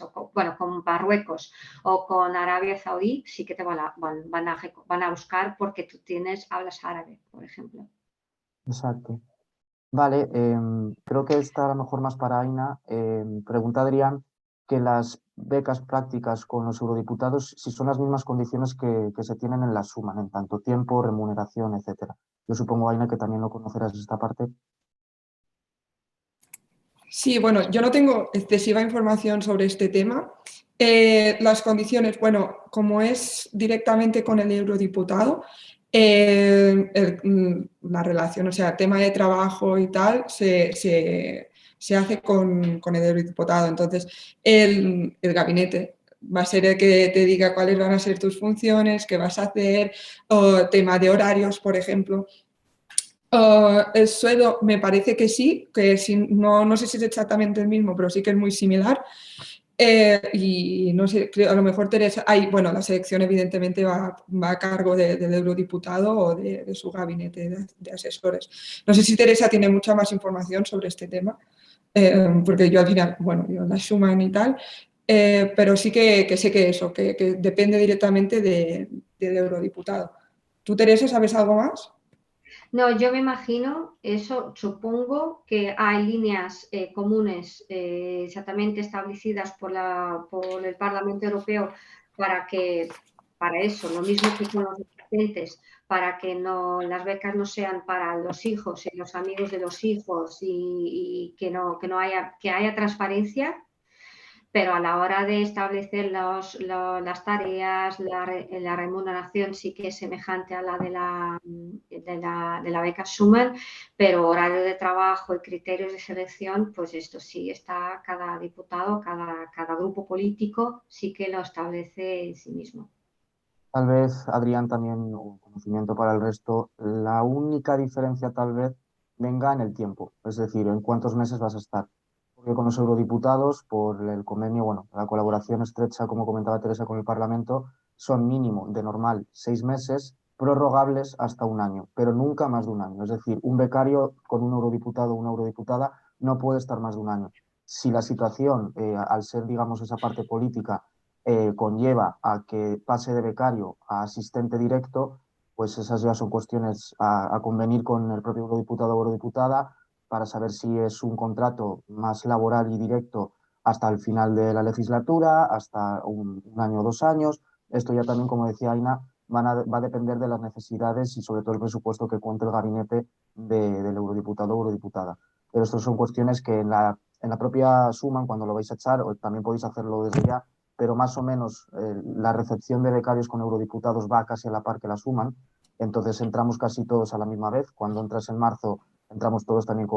con Marruecos o con Arabia Saudí, sí que te van a buscar porque tú hablas árabe, por ejemplo. Exacto. Vale, creo que está a lo mejor más para Aina. Pregunta Adrián que las becas prácticas con los eurodiputados, si son las mismas condiciones que se tienen en la Schuman, en tanto tiempo, remuneración, etcétera. Yo supongo, Aina, que también lo conocerás esta parte. Sí, bueno, yo no tengo excesiva información sobre este tema. Las condiciones, bueno, como es directamente con el eurodiputado, la relación, o sea, tema de trabajo y tal, se hace con el eurodiputado. Entonces, el gabinete va a ser el que te diga cuáles van a ser tus funciones, qué vas a hacer, o tema de horarios, por ejemplo. El sueldo me parece que sí, que no sé si es exactamente el mismo, pero sí que es muy similar. Y no sé, creo, a lo mejor Teresa, bueno, la selección evidentemente va a cargo del eurodiputado o de su gabinete de asesores. No sé si Teresa tiene mucha más información sobre este tema, porque yo al final, bueno, yo la Schuman y tal, pero sí que sé que eso, que depende directamente del eurodiputado. ¿Tú, Teresa, sabes algo más? No, yo me imagino eso, supongo que hay líneas comunes exactamente establecidas por el Parlamento Europeo para eso, lo mismo que con los docentes, para que las becas no sean para los hijos y los amigos de los hijos y que haya transparencia, pero a la hora de establecer las tareas, la remuneración sí que es semejante a la de la beca Schumann, pero horario de trabajo y criterios de selección, pues esto sí está cada diputado, cada grupo político sí que lo establece en sí mismo. Tal vez, Adrián, también un conocimiento para el resto, la única diferencia tal vez venga en el tiempo, es decir, en cuántos meses vas a estar. Porque con los eurodiputados, por el convenio, bueno, la colaboración estrecha, como comentaba Teresa, con el Parlamento, son mínimo de normal 6 meses, prorrogables hasta un año, pero nunca más de un año. Es decir, un becario con un eurodiputado o una eurodiputada no puede estar más de un año. Si la situación, al ser, digamos, esa parte política, conlleva a que pase de becario a asistente directo, pues esas ya son cuestiones a convenir con el propio eurodiputado o eurodiputada para saber si es un contrato más laboral y directo hasta el final de la legislatura, hasta un año o 2 años. Esto ya también, como decía Aina, va a depender de las necesidades y sobre todo el presupuesto que cuente el gabinete del eurodiputado o eurodiputada. Pero estas son cuestiones que en la propia Schuman, cuando lo vais a echar, o también podéis hacerlo desde ya, pero más o menos la recepción de becarios con eurodiputados va casi a la par que la Schuman. Entonces entramos casi todos a la misma vez. Cuando entras en marzo, entramos todos también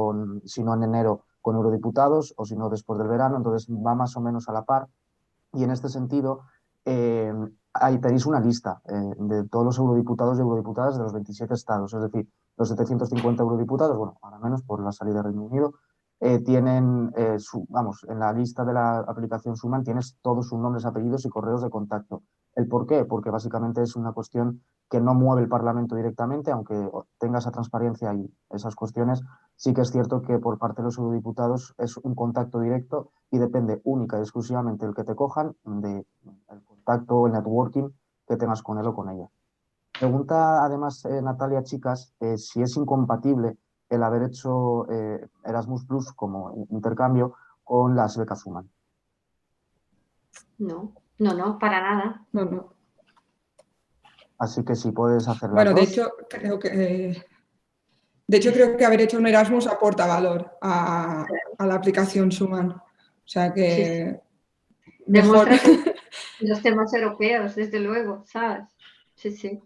si no en enero, con eurodiputados o si no después del verano. Entonces va más o menos a la par. Y en este sentido, ahí tenéis una lista de todos los eurodiputados y eurodiputadas de los 27 estados. Es decir, los 750 eurodiputados, bueno, ahora menos por la salida del Reino Unido, tienen, vamos, en la lista de la aplicación Suman tienes todos sus nombres, apellidos y correos de contacto. ¿El por qué? Porque básicamente es una cuestión que no mueve el Parlamento directamente, aunque tenga esa transparencia y esas cuestiones, sí que es cierto que por parte de los eurodiputados es un contacto directo y depende única y exclusivamente del que te cojan del contacto o el networking que tengas con él o con ella. Pregunta además Natalia, chicas, si es incompatible el haber hecho Erasmus Plus como intercambio con las becas Human. No, no, no, para nada. No, no. Así que si puedes hacer las Bueno, dos. de hecho, creo que haber hecho un Erasmus aporta valor a la aplicación Schumann. O sea Sí, sí. que mejor. Demuestra que los temas europeos, desde luego, ¿sabes? Sí, sí.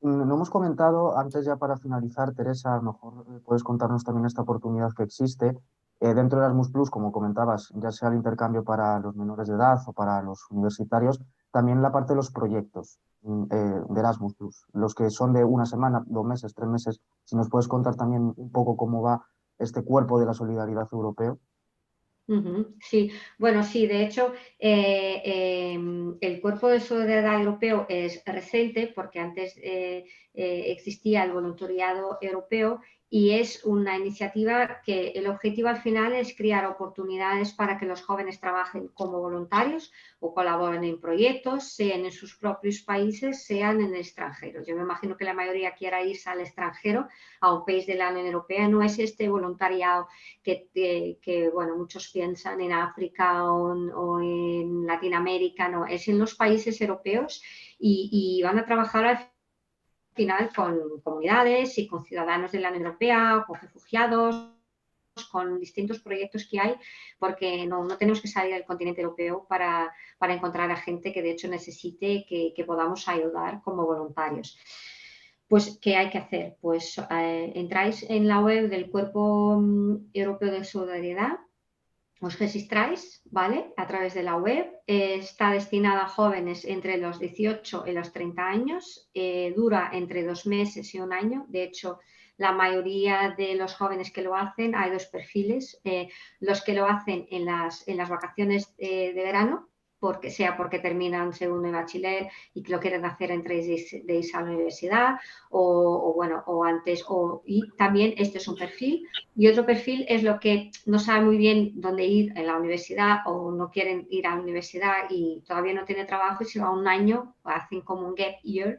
No hemos comentado, antes ya para finalizar, Teresa, a lo mejor puedes contarnos también esta oportunidad que existe. Dentro de Erasmus Plus, como comentabas, ya sea el intercambio para los menores de edad o para los universitarios, también la parte de los proyectos de Erasmus Plus, los que son de una semana, 2 meses, 3 meses. Si nos puedes contar también un poco cómo va este cuerpo de la solidaridad europeo. Sí, bueno, sí, de hecho, el Cuerpo de Solidaridad Europeo es reciente porque antes existía el voluntariado europeo y es una iniciativa que el objetivo al final es crear oportunidades para que los jóvenes trabajen como voluntarios o colaboren en proyectos, sean en sus propios países, sean en el extranjero. Yo me imagino que la mayoría quiera irse al extranjero, a un país de la Unión Europea. No es este voluntariado que bueno, muchos piensan en África o en Latinoamérica, no, es en los países europeos y van a trabajar al final con comunidades y con ciudadanos de la Unión Europea, con refugiados, con distintos proyectos que hay, porque no tenemos que salir del continente europeo para encontrar a gente que de hecho necesite que podamos ayudar como voluntarios. Pues, ¿qué hay que hacer? Pues entráis en la web del Cuerpo Europeo de Solidaridad, os registráis, ¿vale? A través de la web. Está destinada a jóvenes entre los 18 y los 30 años. Dura entre 2 meses y 1 año. De hecho, la mayoría de los jóvenes que lo hacen, hay 2 perfiles. Los que lo hacen en las vacaciones de verano, porque terminan segundo de bachiller y que lo quieren hacer antes de irse a la universidad o antes. Y también este es un perfil. Y otro perfil es lo que no sabe muy bien dónde ir en la universidad o no quieren ir a la universidad y todavía no tiene trabajo y se va 1 año, hacen como un gap year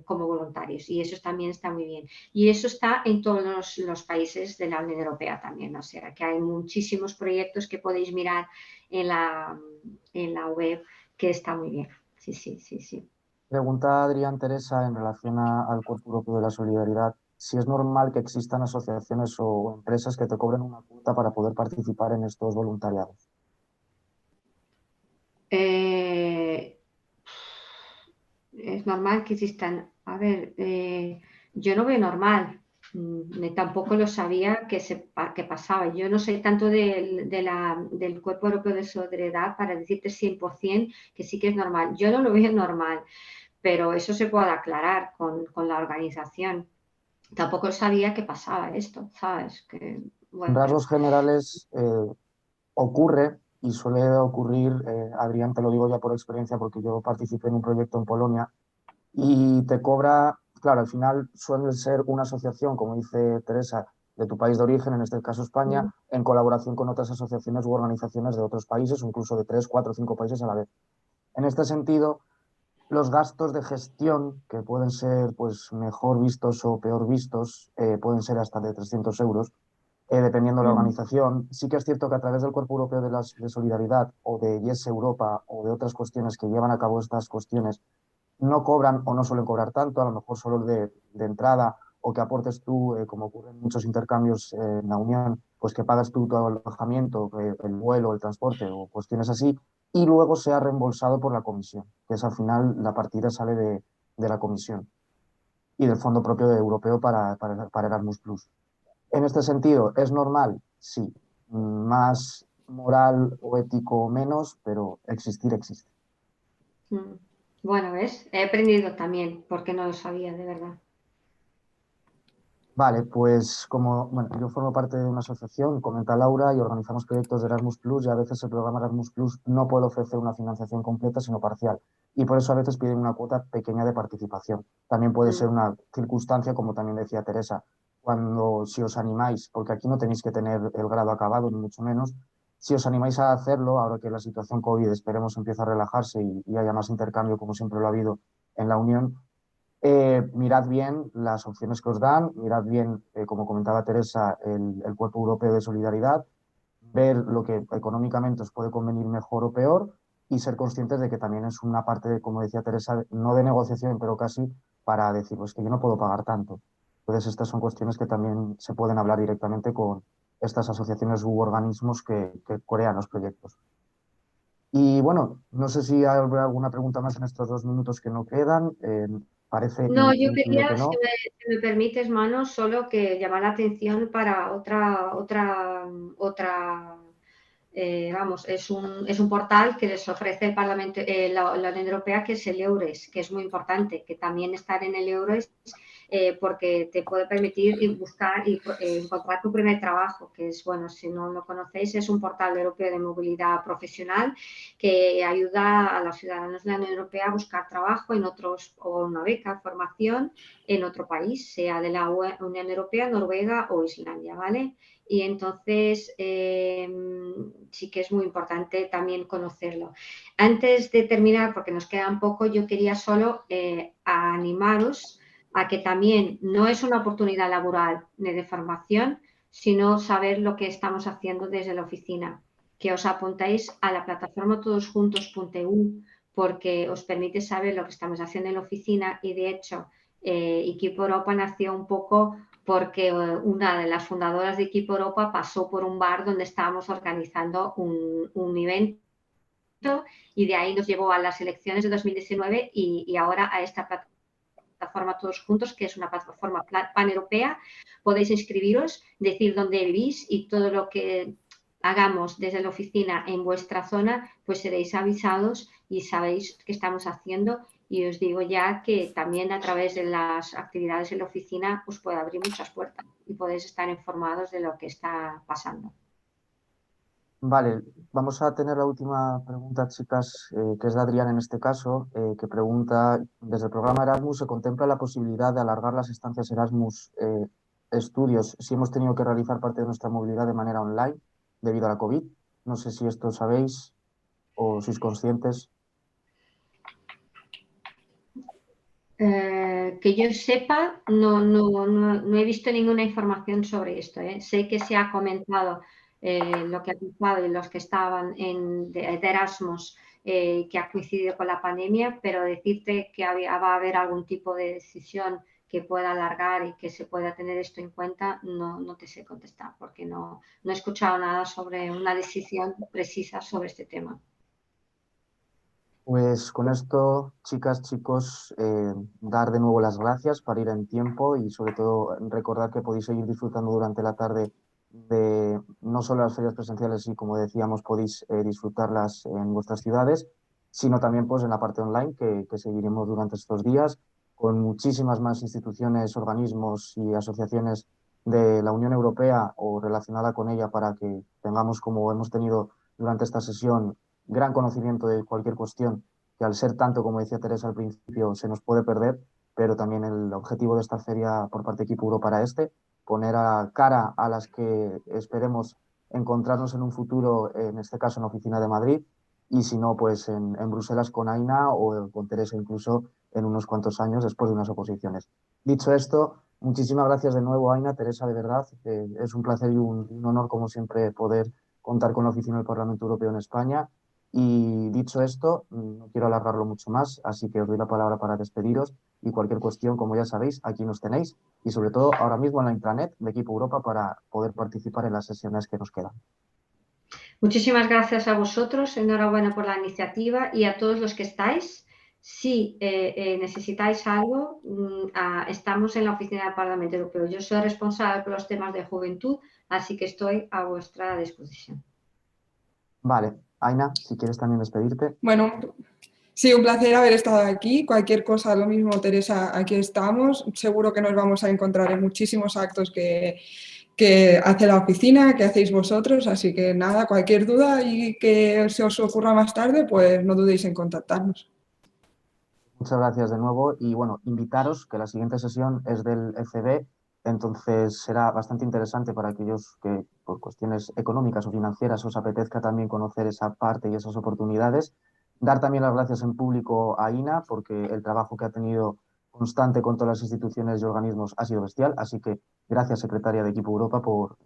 como voluntarios. Y eso también está muy bien. Y eso está en todos los países de la Unión Europea también. O sea, que hay muchísimos proyectos que podéis mirar en la web que está muy bien. Sí, sí, sí, sí. Pregunta Adrián Teresa en relación al Cuerpo Europeo de la Solidaridad, si es normal que existan asociaciones o empresas que te cobren una cuota para poder participar en estos voluntariados. Es normal que existan. A ver, yo no veo normal. Tampoco lo sabía que pasaba. Yo no sé tanto del Cuerpo Europeo de Solidaridad para decirte 100% que sí que es normal. Yo no lo veo normal, pero eso se puede aclarar con la organización. Tampoco sabía que pasaba esto, ¿sabes? En Bueno, rasgos generales ocurre y suele ocurrir, Adrián, te lo digo ya por experiencia porque yo participé en un proyecto en Polonia y te cobra, claro, al final suele ser una asociación, como dice Teresa, de tu país de origen, en este caso España, en colaboración con otras asociaciones u organizaciones de otros países, o incluso de 3, 4, 5 países a la vez. En este sentido, los gastos de gestión, que pueden ser pues, mejor vistos o peor vistos, pueden ser hasta de 300 euros, dependiendo de la organización. Sí que es cierto que a través del Cuerpo Europeo de Solidaridad o de Yes Europa o de otras cuestiones que llevan a cabo estas cuestiones, no cobran o no suelen cobrar tanto, a lo mejor solo de entrada o que aportes tú, como ocurre en muchos intercambios en la Unión, pues que pagas tú tu alojamiento, el vuelo, el transporte o cuestiones así, y luego sea reembolsado por la comisión, que es al final la partida sale de la comisión y del fondo propio europeo para Erasmus Plus. En este sentido, ¿es normal? Sí. Más moral o ético menos, pero existir existe. Bueno, ¿ves? He aprendido también, porque no lo sabía, de verdad. Vale, pues como bueno, yo formo parte de una asociación, comenta Laura, y organizamos proyectos de Erasmus Plus y a veces el programa Erasmus Plus no puede ofrecer una financiación completa, sino parcial. Y por eso a veces piden una cuota pequeña de participación. También puede ser una circunstancia, como también decía Teresa, si os animáis, porque aquí no tenéis que tener el grado acabado, ni mucho menos, si os animáis a hacerlo, ahora que la situación COVID esperemos empieza a relajarse y haya más intercambio, como siempre lo ha habido en la Unión, mirad bien las opciones que os dan, mirad bien, como comentaba Teresa, el Cuerpo Europeo de Solidaridad, ver lo que económicamente os puede convenir mejor o peor y ser conscientes de que también es una parte, como decía Teresa, no de negociación, pero casi para decir, pues que yo no puedo pagar tanto. Entonces, estas son cuestiones que también se pueden hablar directamente con estas asociaciones u organismos que crean los proyectos. Y bueno, no sé si habrá alguna pregunta más en estos 2 minutos que no quedan. Parece No, yo intuible quería, que si no. me permites, Manu, solo que llamar la atención para vamos, es un portal que les ofrece el Parlamento, la Unión Europea, que es el EURES, que es muy importante, que también estar en el EURES porque te puede permitir buscar y encontrar tu primer trabajo, que es, bueno, si no lo conocéis, es un portal europeo de movilidad profesional que ayuda a los ciudadanos de la Unión Europea a buscar trabajo en otros, o una beca, formación en otro país, sea de la Unión Europea, Noruega o Islandia, ¿vale? Y entonces sí que es muy importante también conocerlo. Antes de terminar, porque nos queda un poco, yo quería solo animaros a que también no es una oportunidad laboral ni de formación, sino saber lo que estamos haciendo desde la oficina, que os apuntáis a la plataforma todosjuntos.eu porque os permite saber lo que estamos haciendo en la oficina y de hecho Equipo Europa nació un poco porque una de las fundadoras de Equipo Europa pasó por un bar donde estábamos organizando un evento y de ahí nos llevó a las elecciones de 2019 y ahora a esta plataforma Todos Juntos, que es una plataforma paneuropea. Podéis inscribiros, decir dónde vivís y todo lo que hagamos desde la oficina en vuestra zona, pues seréis avisados y sabéis qué estamos haciendo. Y os digo ya que también a través de las actividades en la oficina os puede abrir muchas puertas y podéis estar informados de lo que está pasando. Vale, vamos a tener la última pregunta, chicas, que es de Adrián en este caso, que pregunta, desde el programa Erasmus se contempla la posibilidad de alargar las estancias Erasmus estudios si hemos tenido que realizar parte de nuestra movilidad de manera online debido a la COVID. No sé si esto sabéis o sois conscientes. Que yo sepa, no he visto ninguna información sobre esto. Sé que se ha comentado lo que ha pasado y los que estaban de Erasmus, que ha coincidido con la pandemia, pero decirte que va a haber algún tipo de decisión que pueda alargar y que se pueda tener esto en cuenta, no te sé contestar, porque no he escuchado nada sobre una decisión precisa sobre este tema. Pues con esto, chicas, chicos, dar de nuevo las gracias por ir en tiempo y sobre todo recordar que podéis seguir disfrutando durante la tarde de no solo las ferias presenciales y como decíamos podéis disfrutarlas en vuestras ciudades, sino también pues en la parte online que seguiremos durante estos días con muchísimas más instituciones, organismos y asociaciones de la Unión Europea o relacionada con ella para que tengamos, como hemos tenido durante esta sesión, gran conocimiento de cualquier cuestión que al ser tanto, como decía Teresa al principio, se nos puede perder, pero también el objetivo de esta feria por parte de Equipo Euro para poner a cara a las que esperemos encontrarnos en un futuro, en este caso en la oficina de Madrid, y si no, pues en Bruselas con Aina o con Teresa incluso en unos cuantos años después de unas oposiciones. Dicho esto, muchísimas gracias de nuevo, Aina, Teresa, de verdad. Es un placer y un honor, como siempre, poder contar con la oficina del Parlamento Europeo en España. Y dicho esto, no quiero alargarlo mucho más, así que os doy la palabra para despediros y cualquier cuestión, como ya sabéis, aquí nos tenéis y sobre todo ahora mismo en la intranet de Equipo Europa para poder participar en las sesiones que nos quedan. Muchísimas gracias a vosotros, enhorabuena por la iniciativa y a todos los que estáis. Si necesitáis algo, estamos en la oficina del Parlamento Europeo. Yo soy responsable por los temas de juventud, así que estoy a vuestra disposición. Vale, Aina, si quieres también despedirte. Bueno, sí, un placer haber estado aquí. Cualquier cosa, lo mismo, Teresa, aquí estamos. Seguro que nos vamos a encontrar en muchísimos actos que hace la oficina, que hacéis vosotros. Así que nada, cualquier duda y que se os ocurra más tarde, pues no dudéis en contactarnos. Muchas gracias de nuevo y bueno, invitaros que la siguiente sesión es del ECB, entonces será bastante interesante para aquellos que por cuestiones económicas o financieras os apetezca también conocer esa parte y esas oportunidades. Dar también las gracias en público a INA porque el trabajo que ha tenido constante con todas las instituciones y organismos ha sido bestial, así que gracias, secretaria de Equipo Europa, por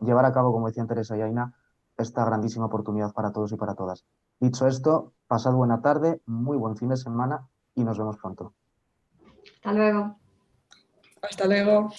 llevar a cabo, como decían Teresa y Aina, esta grandísima oportunidad para todos y para todas. Dicho esto, pasad buena tarde, muy buen fin de semana y nos vemos pronto. Hasta luego. Hasta luego.